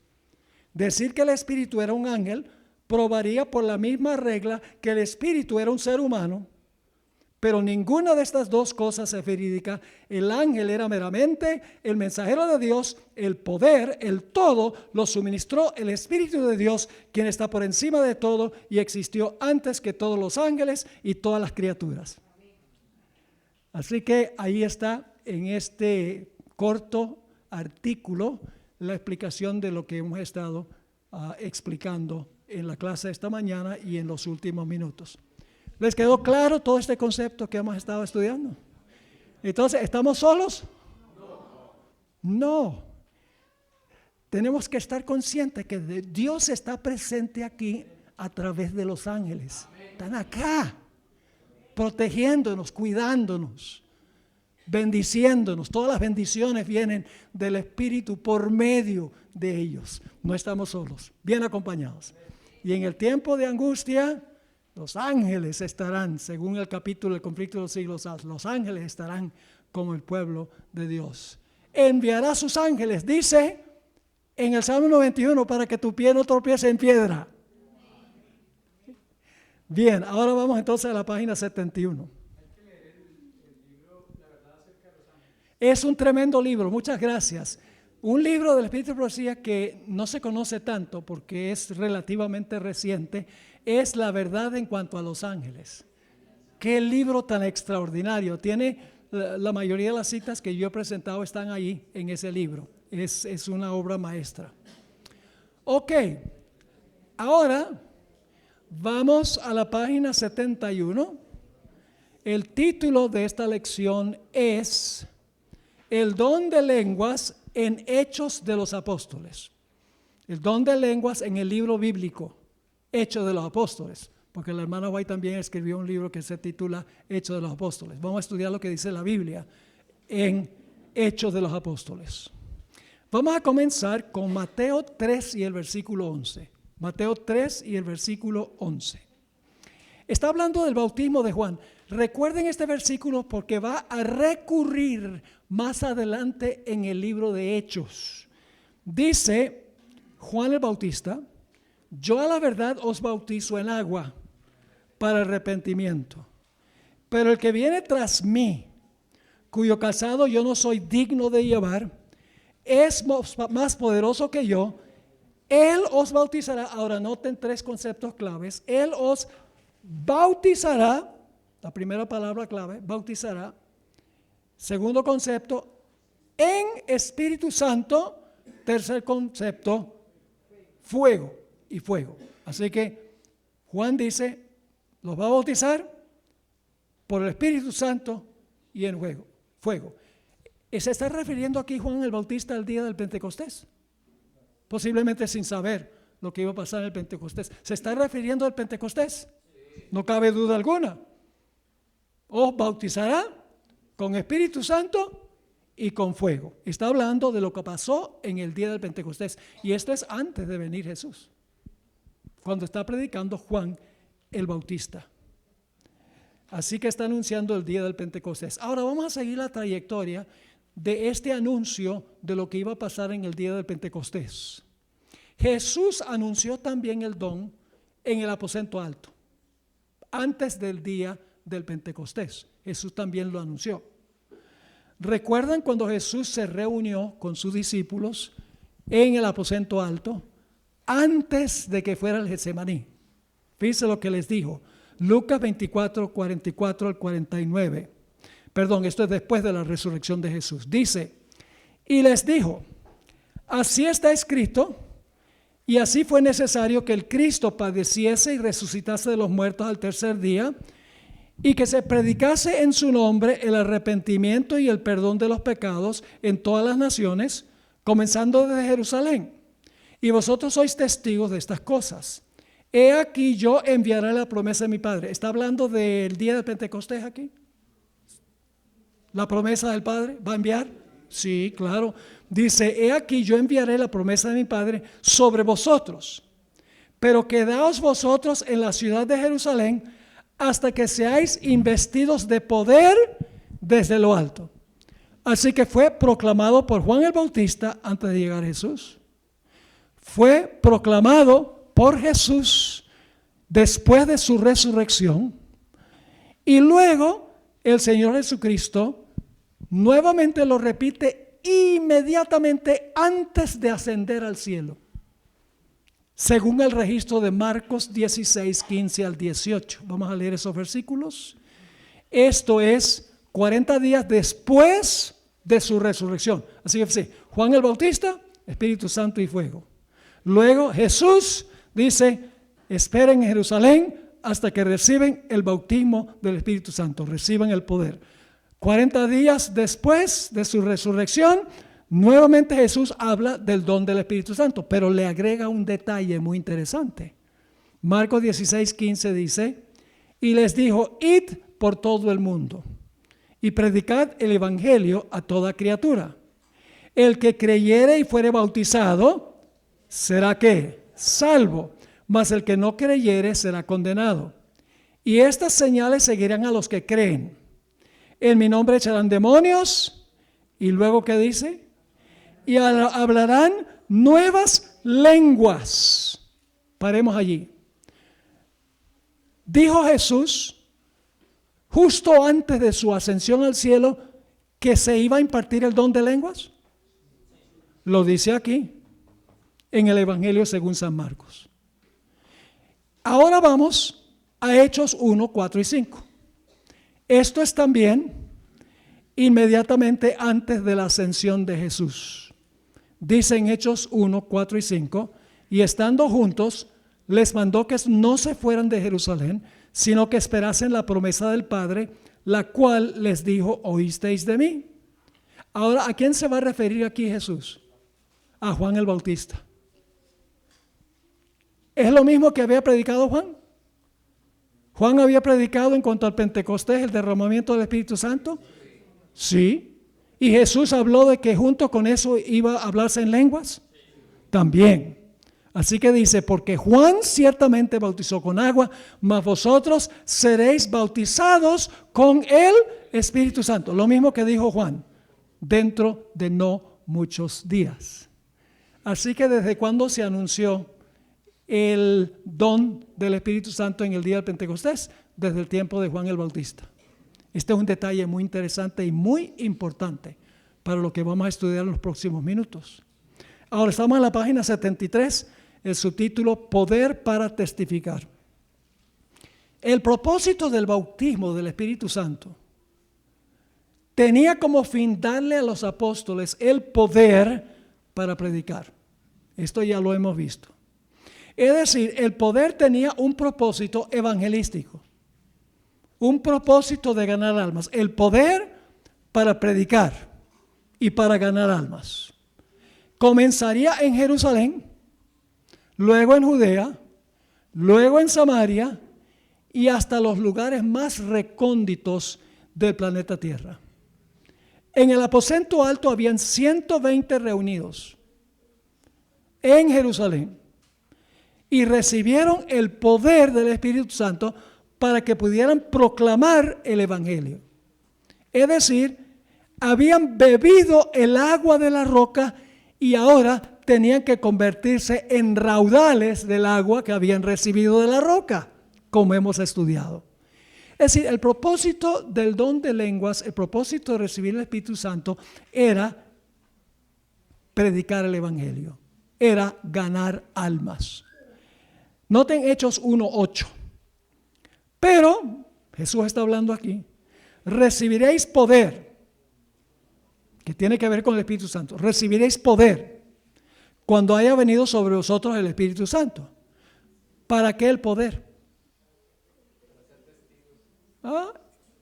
Decir que el Espíritu era un ángel probaría por la misma regla que el Espíritu era un ser humano, pero ninguna de estas dos cosas es verídica. El ángel era meramente el mensajero de Dios, el poder, el todo lo suministró el Espíritu de Dios, quien está por encima de todo y existió antes que todos los ángeles y todas las criaturas. Así que ahí está en este corto artículo la explicación de lo que hemos estado explicando en la clase esta mañana y en los últimos minutos. ¿Les quedó claro todo este concepto que hemos estado estudiando? Entonces, ¿estamos solos? No. Tenemos que estar conscientes que Dios está presente aquí a través de los ángeles. Están acá. protegiéndonos, cuidándonos, bendiciéndonos. Todas las bendiciones vienen del Espíritu por medio de ellos. No estamos solos, bien acompañados. Y en el tiempo de angustia, los ángeles estarán, según el capítulo del conflicto de los siglos, los ángeles estarán como el pueblo de Dios. Enviará sus ángeles, dice en el Salmo 91, para que tu pie no tropiece en piedra. Bien, ahora vamos entonces a la página 71. Es un tremendo libro, muchas gracias. Un libro del Espíritu de Profecía que no se conoce tanto porque es relativamente reciente, es La verdad en cuanto a los ángeles. Qué libro tan extraordinario. Tiene la mayoría de las citas que yo he presentado están ahí en ese libro. Es una obra maestra. Ok, ahora vamos a la página 71. El título de esta lección es El don de lenguas en Hechos de los Apóstoles. El don de lenguas en el libro bíblico, Hechos de los Apóstoles. Porque la hermana White también escribió un libro que se titula Hechos de los Apóstoles. Vamos a estudiar lo que dice la Biblia en Hechos de los Apóstoles. Vamos a comenzar con Mateo 3 y el versículo 11. Mateo 3 y el versículo 11. Está hablando del bautismo de Juan. Recuerden este versículo porque va a recurrir más adelante en el libro de Hechos. Dice Juan el Bautista: yo a la verdad os bautizo en agua para arrepentimiento, pero el que viene tras mí, cuyo calzado yo no soy digno de llevar, es más poderoso que yo. Él os bautizará. Ahora noten tres conceptos claves. Él os bautizará, la primera palabra clave, bautizará. Segundo concepto, en Espíritu Santo. Tercer concepto, fuego y fuego. Así que Juan dice, los va a bautizar por el Espíritu Santo y en fuego. ¿Se está refiriendo aquí Juan el Bautista al día del Pentecostés? Posiblemente sin saber lo que iba a pasar en el Pentecostés. ¿Se está refiriendo al Pentecostés? No cabe duda alguna. Os bautizará con Espíritu Santo y con fuego. Está hablando de lo que pasó en el día del Pentecostés. Y esto es antes de venir Jesús, cuando está predicando Juan el Bautista. Así que está anunciando el día del Pentecostés. Ahora vamos a seguir la trayectoria de este anuncio de lo que iba a pasar en el día del Pentecostés. Jesús anunció también el don en el aposento alto, antes del día del Pentecostés. Jesús también lo anunció. ¿Recuerdan cuando Jesús se reunió con sus discípulos en el aposento alto antes de que fuera el Getsemaní? Fíjense lo que les dijo. Lucas 24, 44 al 49. Perdón, esto es después de la resurrección de Jesús. Dice, y les dijo, así está escrito, y así fue necesario que el Cristo padeciese y resucitase de los muertos al tercer día, y que se predicase en su nombre el arrepentimiento y el perdón de los pecados en todas las naciones, comenzando desde Jerusalén. Y vosotros sois testigos de estas cosas. He aquí yo enviaré la promesa de mi Padre. ¿Está hablando del día de Pentecostés aquí? ¿La promesa del Padre va a enviar? Sí, claro. Dice, he aquí yo enviaré la promesa de mi Padre sobre vosotros. Pero quedaos vosotros en la ciudad de Jerusalén hasta que seáis investidos de poder desde lo alto. Así que fue proclamado por Juan el Bautista antes de llegar a Jesús. Fue proclamado por Jesús después de su resurrección. Y luego el Señor Jesucristo nuevamente lo repite inmediatamente antes de ascender al cielo, según el registro de Marcos 16, 15 al 18. Vamos a leer esos versículos. Esto es 40 días después de su resurrección. Así que sí, Juan el Bautista, Espíritu Santo y fuego. Luego Jesús dice, esperen en Jerusalén hasta que reciben el bautismo del Espíritu Santo, reciban el poder. 40 días después de su resurrección, nuevamente Jesús habla del don del Espíritu Santo, pero le agrega un detalle muy interesante. Marcos 16, 15 dice, y les dijo, id por todo el mundo y predicad el evangelio a toda criatura. El que creyere y fuere bautizado, ¿será qué? Salvo, mas el que no creyere será condenado. Y estas señales seguirán a los que creen. En mi nombre echarán demonios, y luego ¿qué dice? Y hablarán nuevas lenguas. Paremos allí. Dijo Jesús, justo antes de su ascensión al cielo, que se iba a impartir el don de lenguas. Lo dice aquí, en el Evangelio según San Marcos. Ahora vamos a Hechos 1, 4 y 5. Esto es también inmediatamente antes de la ascensión de Jesús. Dice en Hechos 1, 4 y 5, y estando juntos, les mandó que no se fueran de Jerusalén, sino que esperasen la promesa del Padre, la cual les dijo, oísteis de mí. Ahora, ¿a quién se va a referir aquí Jesús? A Juan el Bautista. ¿Es lo mismo que había predicado Juan? ¿Juan había predicado en cuanto al Pentecostés, el derramamiento del Espíritu Santo? Sí. ¿Y Jesús habló de que junto con eso iba a hablarse en lenguas? También. Así que dice, porque Juan ciertamente bautizó con agua, mas vosotros seréis bautizados con el Espíritu Santo. Lo mismo que dijo Juan, dentro de no muchos días. Así que desde cuando se anunció el don del Espíritu Santo en el día del Pentecostés, desde el tiempo de Juan el Bautista. Este es un detalle muy interesante y muy importante para lo que vamos a estudiar en los próximos minutos. Ahora estamos en la página 73, el subtítulo Poder para testificar. El propósito del bautismo del Espíritu Santo tenía como fin darle a los apóstoles el poder para predicar. Esto ya lo hemos visto. Es decir, el poder tenía un propósito evangelístico, un propósito de ganar almas, el poder para predicar y para ganar almas. Comenzaría en Jerusalén, luego en Judea, luego en Samaria y hasta los lugares más recónditos del planeta Tierra. En el aposento alto habían 120 reunidos en Jerusalén. Y recibieron el poder del Espíritu Santo para que pudieran proclamar el Evangelio. Es decir, habían bebido el agua de la roca y ahora tenían que convertirse en raudales del agua que habían recibido de la roca, como hemos estudiado. Es decir, el propósito del don de lenguas, el propósito de recibir el Espíritu Santo era predicar el Evangelio, era ganar almas. Noten Hechos 1:8. Pero, Jesús está hablando aquí, recibiréis poder, que tiene que ver con el Espíritu Santo. Recibiréis poder cuando haya venido sobre vosotros el Espíritu Santo. ¿Para qué el poder?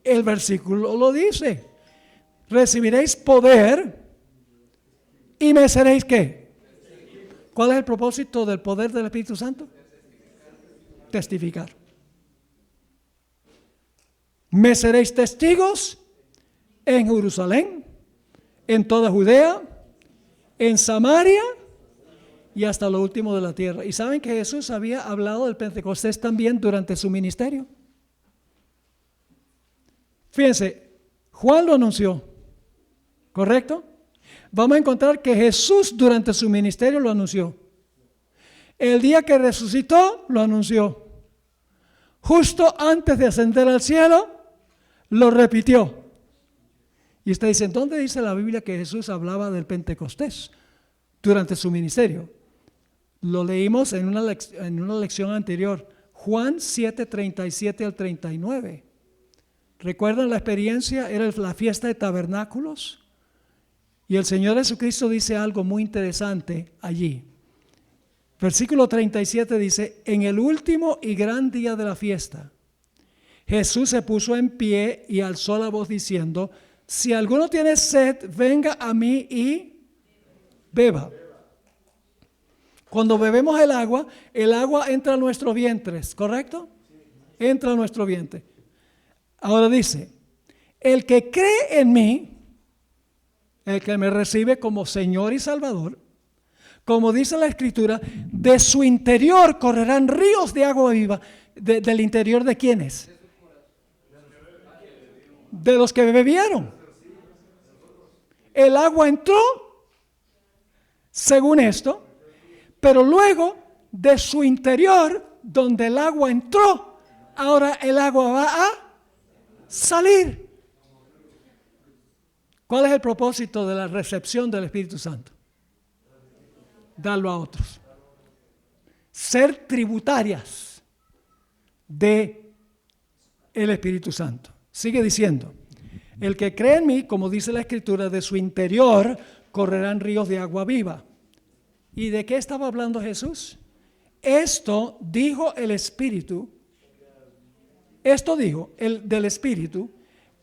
El versículo lo dice. Recibiréis poder y me seréis ¿qué? ¿Cuál es el propósito del poder del Espíritu Santo? Testificar. Me seréis testigos en Jerusalén, en toda Judea, en Samaria y hasta lo último de la tierra. ¿Y saben que Jesús había hablado del Pentecostés también durante su ministerio? Fíjense, Juan lo anunció, ¿correcto? Vamos a encontrar que Jesús durante su ministerio lo anunció. El día que resucitó, lo anunció. Justo antes de ascender al cielo, lo repitió. Y usted dice, ¿dónde dice la Biblia que Jesús hablaba del Pentecostés durante su ministerio? Lo leímos en una lección anterior, Juan 7, 37 al 39. ¿Recuerdan la experiencia? Era la fiesta de tabernáculos. Y el Señor Jesucristo dice algo muy interesante allí. Versículo 37 dice, en el último y gran día de la fiesta, Jesús se puso en pie y alzó la voz diciendo, si alguno tiene sed, venga a mí y beba. Cuando bebemos el agua entra a nuestros vientres, ¿correcto? Entra a nuestro vientre. Ahora dice, el que cree en mí, el que me recibe como Señor y Salvador, como dice la Escritura, de su interior correrán ríos de agua viva. ¿Del interior de quiénes? De los que bebieron. El agua entró, según esto, pero luego de su interior, donde el agua entró, ahora el agua va a salir. ¿Cuál es el propósito de la recepción del Espíritu Santo? Darlo a otros. Ser tributarias de el Espíritu Santo. Sigue diciendo, el que cree en mí, como dice la Escritura, de su interior correrán ríos de agua viva. ¿Y de qué estaba hablando Jesús? Esto dijo el Espíritu, del Espíritu,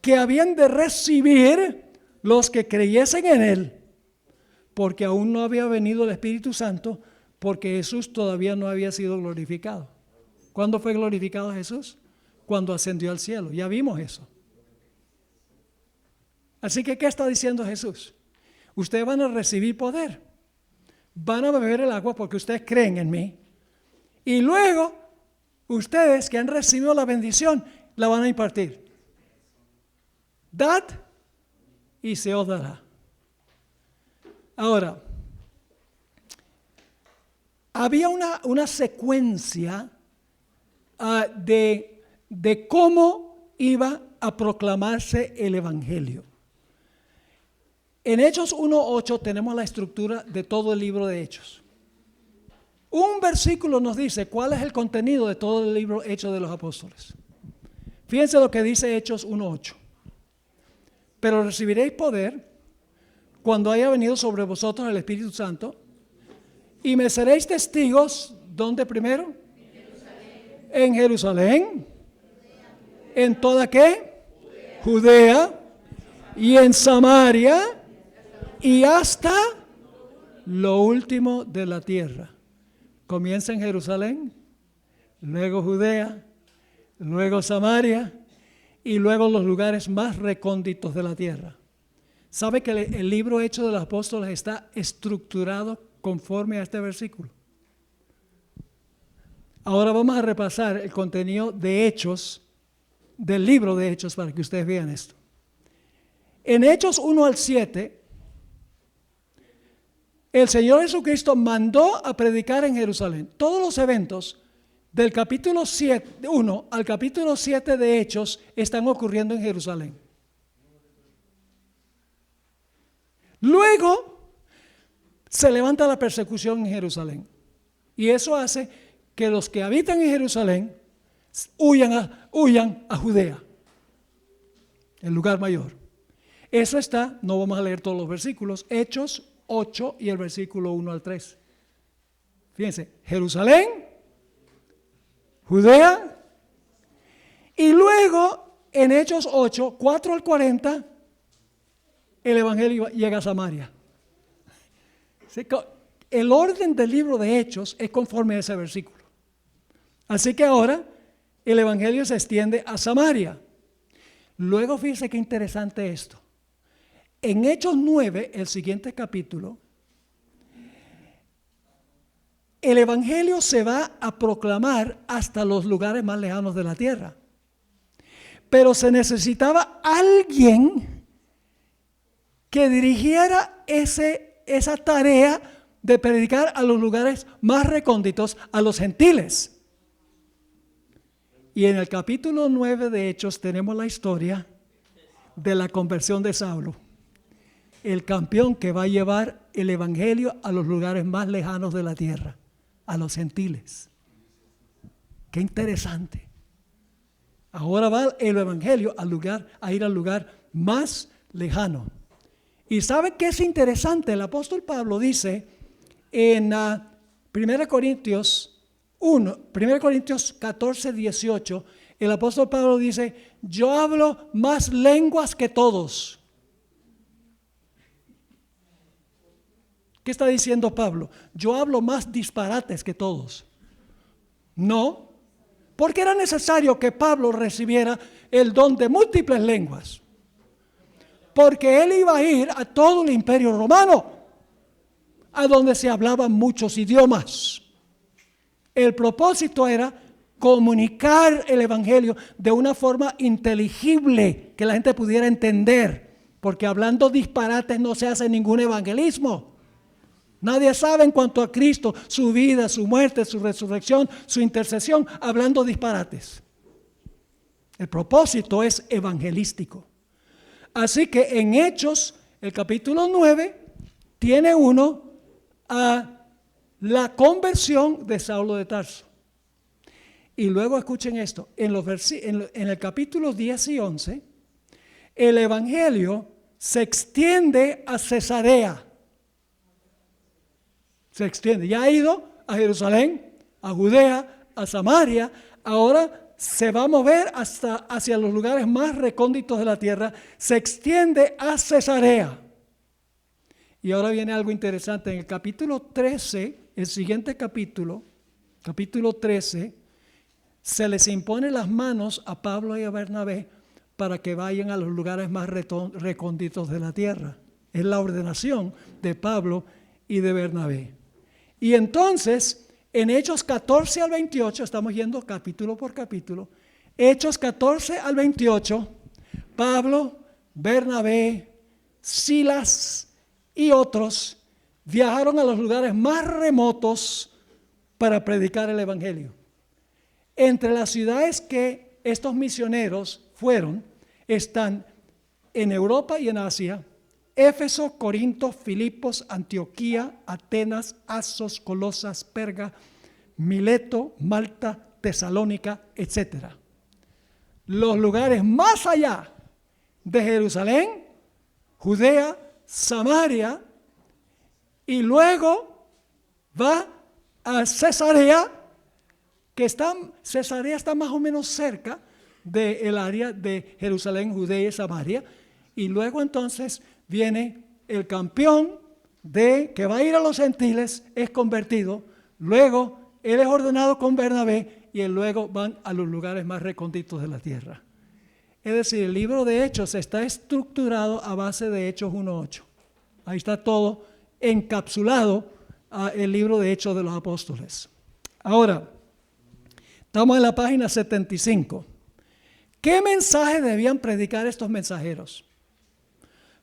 que habían de recibir los que creyesen en Él, porque aún no había venido el Espíritu Santo, porque Jesús todavía no había sido glorificado. ¿Cuándo fue glorificado Jesús? Cuando ascendió al cielo. Ya vimos eso. Así que, ¿qué está diciendo Jesús? Ustedes van a recibir poder. Van a beber el agua porque ustedes creen en mí. Y luego, ustedes que han recibido la bendición, la van a impartir. Dad y se os dará. Ahora, había una secuencia de cómo iba a proclamarse el Evangelio. En Hechos 1:8 tenemos la estructura de todo el libro de Hechos. Un versículo nos dice cuál es el contenido de todo el libro Hechos de los Apóstoles. Fíjense lo que dice Hechos 1:8. Pero recibiréis poder cuando haya venido sobre vosotros el Espíritu Santo, y me seréis testigos, ¿dónde primero? En Jerusalén. ¿En toda qué? Judea y en Samaria y hasta lo último de la tierra. Comienza en Jerusalén, luego Judea, luego Samaria y luego los lugares más recónditos de la tierra. ¿Sabe que el libro Hechos de los Apóstoles está estructurado conforme a este versículo? Ahora vamos a repasar el contenido de Hechos, del libro de Hechos, para que ustedes vean esto. En Hechos 1-7, el Señor Jesucristo mandó a predicar en Jerusalén. Todos los eventos del capítulo 1 al capítulo 7 de Hechos están ocurriendo en Jerusalén. Luego se levanta la persecución en Jerusalén. Y eso hace que los que habitan en Jerusalén huyan a Judea, el lugar mayor. Eso está, no vamos a leer todos los versículos, Hechos 8 y el versículo 1-3. Fíjense, Jerusalén, Judea, y luego en Hechos 8, 4-40, el Evangelio llega a Samaria. El orden del libro de Hechos es conforme a ese versículo. Así que ahora el Evangelio se extiende a Samaria. Luego fíjense qué interesante esto. En Hechos 9, el siguiente capítulo, el Evangelio se va a proclamar hasta los lugares más lejanos de la tierra. Pero se necesitaba alguien que dirigiera esa tarea de predicar a los lugares más recónditos, a los gentiles. Y en el capítulo 9 de Hechos tenemos la historia de la conversión de Saulo, el campeón que va a llevar el Evangelio a los lugares más lejanos de la tierra, a los gentiles. Qué interesante. Ahora va el Evangelio a ir al lugar más lejano. ¿Y sabe qué es interesante? El apóstol Pablo dice en 1 Corintios 14, 18, el apóstol Pablo dice, yo hablo más lenguas que todos. ¿Qué está diciendo Pablo? Yo hablo más disparates que todos. No, ¿Por qué era necesario que Pablo recibiera el don de múltiples lenguas? Porque él iba a ir a todo el imperio romano, a donde se hablaban muchos idiomas. El propósito era comunicar el evangelio de una forma inteligible, que la gente pudiera entender, porque hablando disparates no se hace ningún evangelismo. Nadie sabe en cuanto a Cristo, su vida, su muerte, su resurrección, su intercesión, hablando disparates. El propósito es evangelístico. Así que en Hechos, el capítulo 9, tiene uno a la conversión de Saulo de Tarso. Y luego escuchen esto, en el capítulo 10 y 11, el evangelio se extiende a Cesarea. Se extiende, ya ha ido a Jerusalén, a Judea, a Samaria, ahora se va a mover hacia los lugares más recónditos de la tierra, se extiende a Cesarea. Y ahora viene algo interesante, en el capítulo 13, el siguiente capítulo 13, se les impone las manos a Pablo y a Bernabé para que vayan a los lugares más recónditos de la tierra. Es la ordenación de Pablo y de Bernabé. Y entonces, en Hechos 14 al 28, estamos yendo capítulo por capítulo, Hechos 14 al 28, Pablo, Bernabé, Silas y otros viajaron a los lugares más remotos para predicar el evangelio. Entre las ciudades que estos misioneros fueron, están en Europa y en Asia: Éfeso, Corinto, Filipos, Antioquía, Atenas, Asos, Colosas, Perga, Mileto, Malta, Tesalónica, etc. Los lugares más allá de Jerusalén, Judea, Samaria, y luego va a Cesarea, Cesarea está más o menos cerca del área de Jerusalén, Judea y Samaria, y luego entonces viene el campeón que va a ir a los gentiles, es convertido, luego él es ordenado con Bernabé y luego van a los lugares más recónditos de la tierra. Es decir, el libro de Hechos está estructurado a base de Hechos 1:8. Ahí está todo encapsulado el libro de Hechos de los Apóstoles. Ahora, estamos en la página 75. ¿Qué mensaje debían predicar estos mensajeros?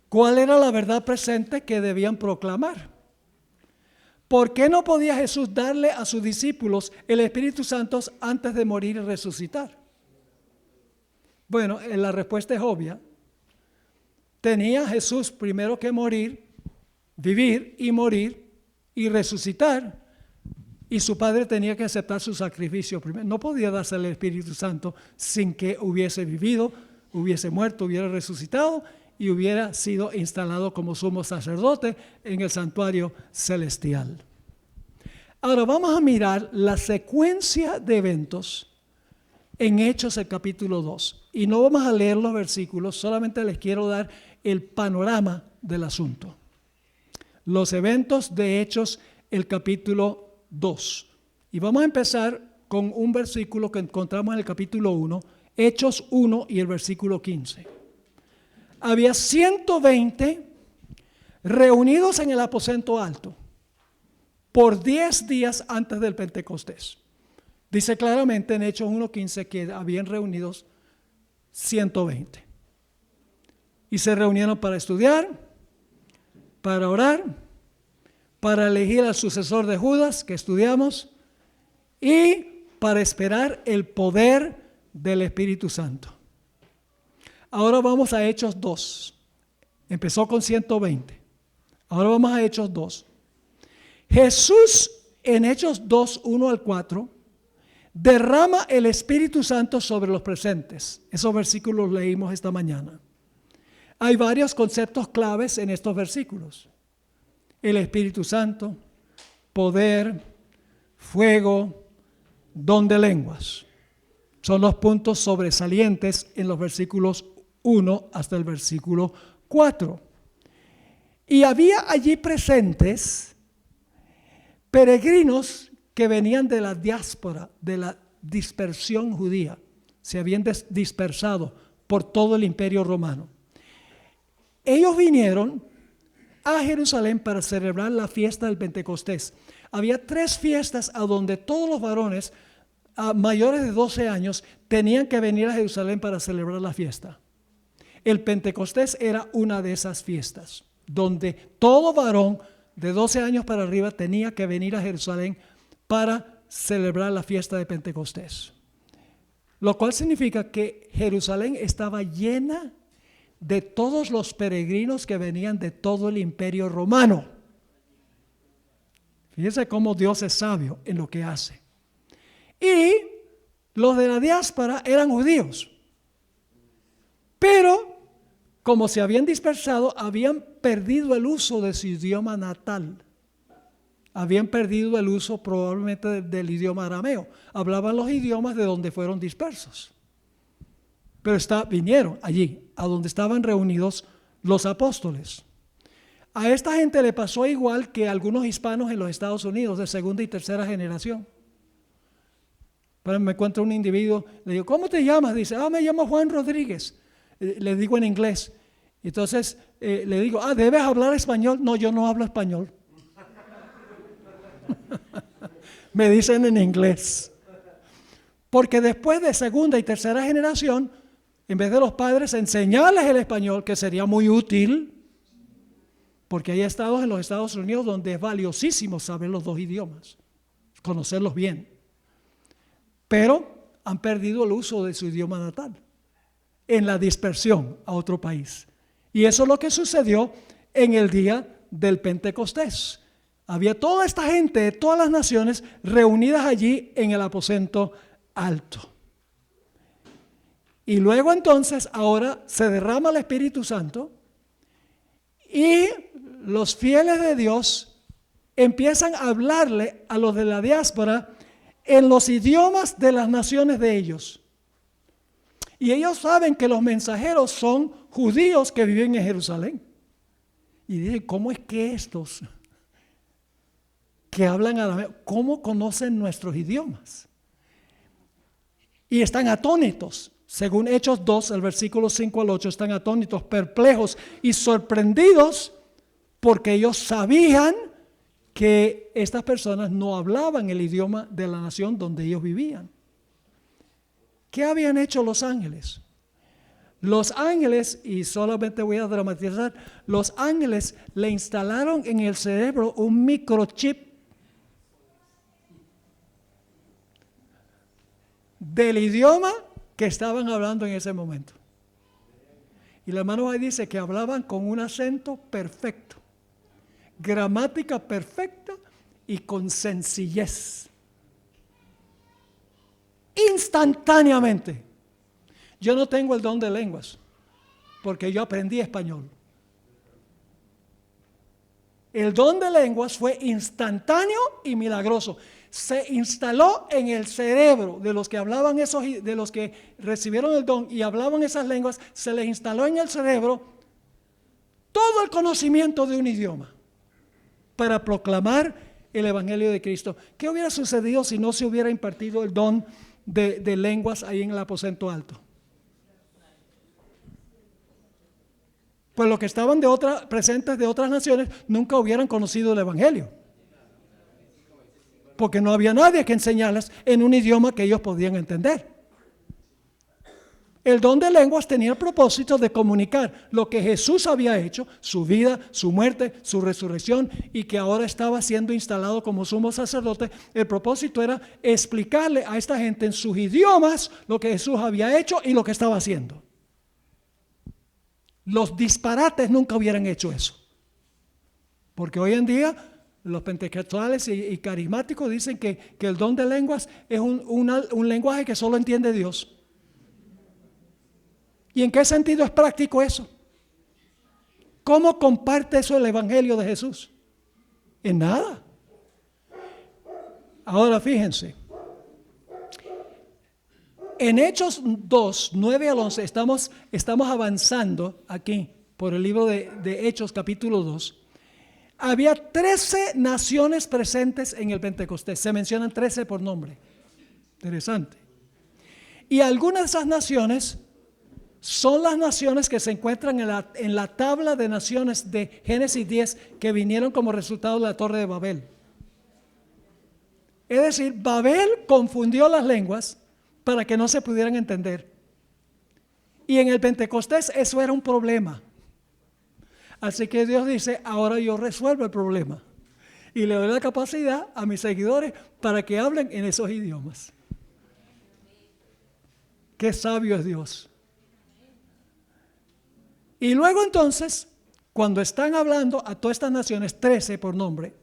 ¿Cuál era la verdad presente que debían proclamar? ¿Por qué no podía Jesús darle a sus discípulos el Espíritu Santo antes de morir y resucitar? Bueno, la respuesta es obvia. Tenía Jesús primero que morir, vivir y morir y resucitar, y su Padre tenía que aceptar su sacrificio primero. No podía darse el Espíritu Santo sin que hubiese vivido, hubiese muerto, hubiera resucitado y hubiera sido instalado como sumo sacerdote en el santuario celestial. Ahora vamos a mirar la secuencia de eventos en Hechos el capítulo 2. Y no vamos a leer los versículos, solamente les quiero dar el panorama del asunto. Los eventos de Hechos el capítulo 2. Y vamos a empezar con un versículo que encontramos en el capítulo 1, Hechos 1 y el versículo 15. Había 120 reunidos en el aposento alto por 10 días antes del Pentecostés. Dice claramente en Hechos 1:15 que habían reunidos 120. Y se reunieron para estudiar, para orar, para elegir al sucesor de Judas, que estudiamos, y para esperar el poder del Espíritu Santo. Ahora vamos a Hechos 2. Empezó con 120. Ahora vamos a Hechos 2. Jesús en Hechos 2, 1 al 4, derrama el Espíritu Santo sobre los presentes. Esos versículos leímos esta mañana. Hay varios conceptos claves en estos versículos. El Espíritu Santo, poder, fuego, don de lenguas. Son los puntos sobresalientes en los versículos 1 hasta el versículo 4. Y había allí presentes peregrinos que venían de la diáspora, de dispersión judía. Se habían dispersado por todo el imperio romano. Ellos vinieron a Jerusalén para celebrar la fiesta del Pentecostés. Había 3 fiestas a donde todos los varones mayores de 12 años tenían que venir a Jerusalén para celebrar la fiesta. El Pentecostés era una de esas fiestas, donde todo varón de 12 años para arriba tenía que venir a Jerusalén para celebrar la fiesta de Pentecostés. Lo cual significa que Jerusalén estaba llena de todos los peregrinos que venían de todo el imperio romano. Fíjense cómo Dios es sabio en lo que hace. Y los de la diáspora eran judíos. Pero, como se habían dispersado, habían perdido el uso de su idioma natal. Habían perdido el uso probablemente del idioma arameo. Hablaban los idiomas de donde fueron dispersos. Pero vinieron allí, a donde estaban reunidos los apóstoles. A esta gente le pasó igual que a algunos hispanos en los Estados Unidos de segunda y tercera generación. Pero me encuentro un individuo, le digo, ¿cómo te llamas? Dice, me llamo Juan Rodríguez. Le digo en inglés. Entonces le digo, ¿debes hablar español? No, yo no hablo español. Me dicen en inglés. Porque después de segunda y tercera generación, en vez de los padres enseñarles el español, que sería muy útil, porque hay estados en los Estados Unidos donde es valiosísimo saber los 2 idiomas, conocerlos bien. Pero han perdido el uso de su idioma natal en la dispersión a otro país. Y eso es lo que sucedió en el día del Pentecostés. Había toda esta gente de todas las naciones reunidas allí en el aposento alto. Y luego entonces, ahora se derrama el Espíritu Santo y los fieles de Dios empiezan a hablarle a los de la diáspora en los idiomas de las naciones de ellos. Y ellos saben que los mensajeros son judíos que viven en Jerusalén. Y dicen, ¿cómo es que estos que hablan arameo, cómo conocen nuestros idiomas? Y están atónitos. Según Hechos 2, el versículo 5 al 8, están atónitos, perplejos y sorprendidos porque ellos sabían que estas personas no hablaban el idioma de la nación donde ellos vivían. ¿Qué habían hecho los ángeles? Los ángeles, y solamente voy a dramatizar, los ángeles le instalaron en el cerebro un microchip del idioma que estaban hablando en ese momento. Y el hermano ahí dice que hablaban con un acento perfecto, gramática perfecta y con sencillez. Instantáneamente. Yo no tengo el don de lenguas, porque yo aprendí español. El don de lenguas fue instantáneo y milagroso. Se instaló en el cerebro de los que hablaban de los que recibieron el don y hablaban esas lenguas, se les instaló en el cerebro todo el conocimiento de un idioma para proclamar el Evangelio de Cristo. ¿Qué hubiera sucedido si no se hubiera impartido el don de lenguas ahí en el aposento alto? Pues los que estaban presentes de otras naciones nunca hubieran conocido el Evangelio, porque no había nadie que enseñarles en un idioma que ellos podían entender. El don de lenguas tenía el propósito de comunicar lo que Jesús había hecho, su vida, su muerte, su resurrección, y que ahora estaba siendo instalado como sumo sacerdote. El propósito era explicarle a esta gente en sus idiomas lo que Jesús había hecho y lo que estaba haciendo. Los disparates nunca hubieran hecho eso, porque hoy en día los pentecostales y carismáticos dicen que el don de lenguas es un lenguaje que solo entiende Dios. ¿Y en qué sentido es práctico eso? ¿Cómo comparte eso el Evangelio de Jesús? En nada. Ahora fíjense, en Hechos 2, 9 al 11, estamos avanzando aquí por el libro de Hechos capítulo 2. Había 13 naciones presentes en el Pentecostés, se mencionan 13 por nombre. Interesante. Y algunas de esas naciones son las naciones que se encuentran en la tabla de naciones de Génesis 10 que vinieron como resultado de la Torre de Babel. Es decir, Babel confundió las lenguas para que no se pudieran entender. Y en el Pentecostés eso era un problema. Así que Dios dice, ahora yo resuelvo el problema. Y le doy la capacidad a mis seguidores para que hablen en esos idiomas. Qué sabio es Dios. Y luego entonces, cuando están hablando a todas estas naciones, 13 por nombre,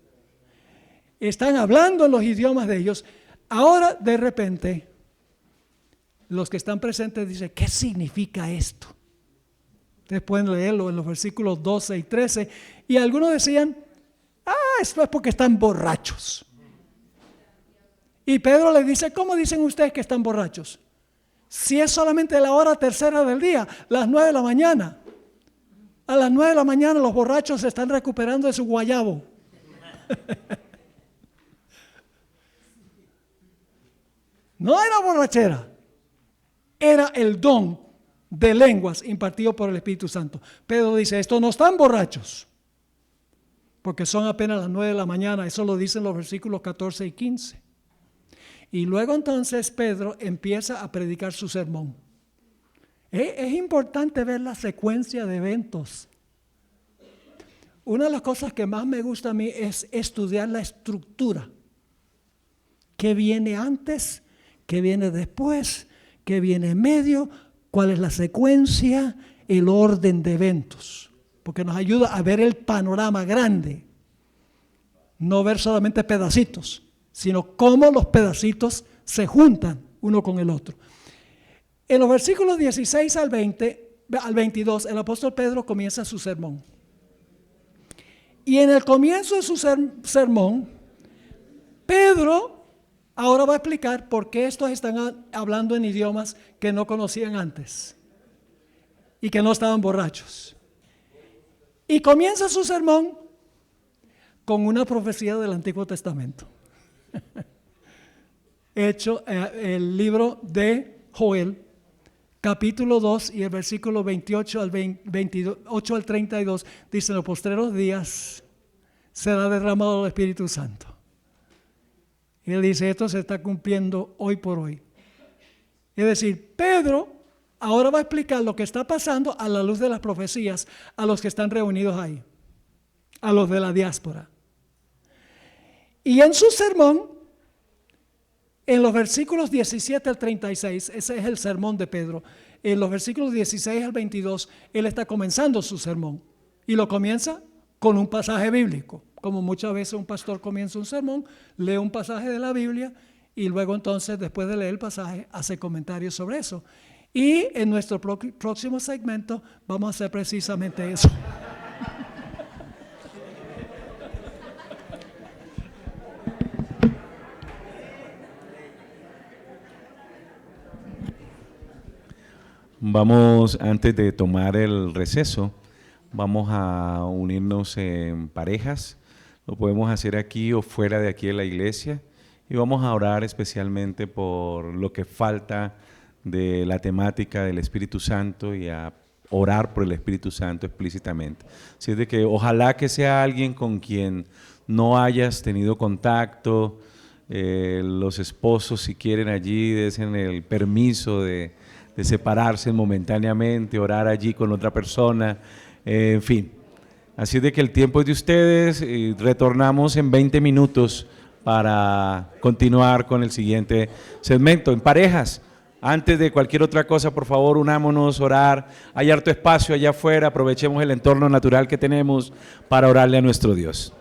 están hablando en los idiomas de ellos, ahora de repente, los que están presentes dicen, ¿qué significa esto? Ustedes pueden leerlo en los versículos 12 y 13, y algunos decían, esto es porque están borrachos. Y Pedro les dice, ¿cómo dicen ustedes que están borrachos? Si es solamente la hora tercera del día, las 9 de la mañana. A las 9 de la mañana los borrachos se están recuperando de su guayabo. No era borrachera, era el don de lenguas impartido por el Espíritu Santo. Pedro dice, estos no están borrachos, porque son apenas las 9 de la mañana. Eso lo dicen los versículos 14 y 15. Y luego entonces Pedro empieza a predicar su sermón. Es importante ver la secuencia de eventos. Una de las cosas que más me gusta a mí es estudiar la estructura. ¿Qué viene antes? ¿Qué viene después? ¿Qué viene en medio? ¿Cuál es la secuencia? El orden de eventos. Porque nos ayuda a ver el panorama grande. No ver solamente pedacitos, sino cómo los pedacitos se juntan uno con el otro. En los versículos 16 al 22, el apóstol Pedro comienza su sermón. Y en el comienzo de su sermón, Pedro ahora va a explicar por qué estos están hablando en idiomas que no conocían antes y que no estaban borrachos. Y comienza su sermón con una profecía del Antiguo Testamento. El libro de Joel, capítulo 2 y el versículo 28 al 32, dice: en los postreros días será derramado el Espíritu Santo. Y él dice, esto se está cumpliendo hoy por hoy. Es decir, Pedro ahora va a explicar lo que está pasando a la luz de las profecías a los que están reunidos ahí, a los de la diáspora. Y en su sermón, en los versículos 17 al 36, ese es el sermón de Pedro. En los versículos 16 al 22, él está comenzando su sermón. Y lo comienza con un pasaje bíblico. Como muchas veces un pastor comienza un sermón, lee un pasaje de la Biblia y luego entonces, después de leer el pasaje, hace comentarios sobre eso. Y en nuestro próximo segmento vamos a hacer precisamente eso. Vamos, antes de tomar el receso, vamos a unirnos en parejas. Lo podemos hacer aquí o fuera de aquí de la iglesia. Y vamos a orar especialmente por lo que falta de la temática del Espíritu Santo y a orar por el Espíritu Santo explícitamente. Así es de que ojalá que sea alguien con quien no hayas tenido contacto. Los esposos, si quieren allí, desen el permiso de separarse momentáneamente, orar allí con otra persona, en fin. Así de que el tiempo es de ustedes y retornamos en 20 minutos para continuar con el siguiente segmento. En parejas, antes de cualquier otra cosa, por favor, unámonos, orar. Hay harto espacio allá afuera, aprovechemos el entorno natural que tenemos para orarle a nuestro Dios.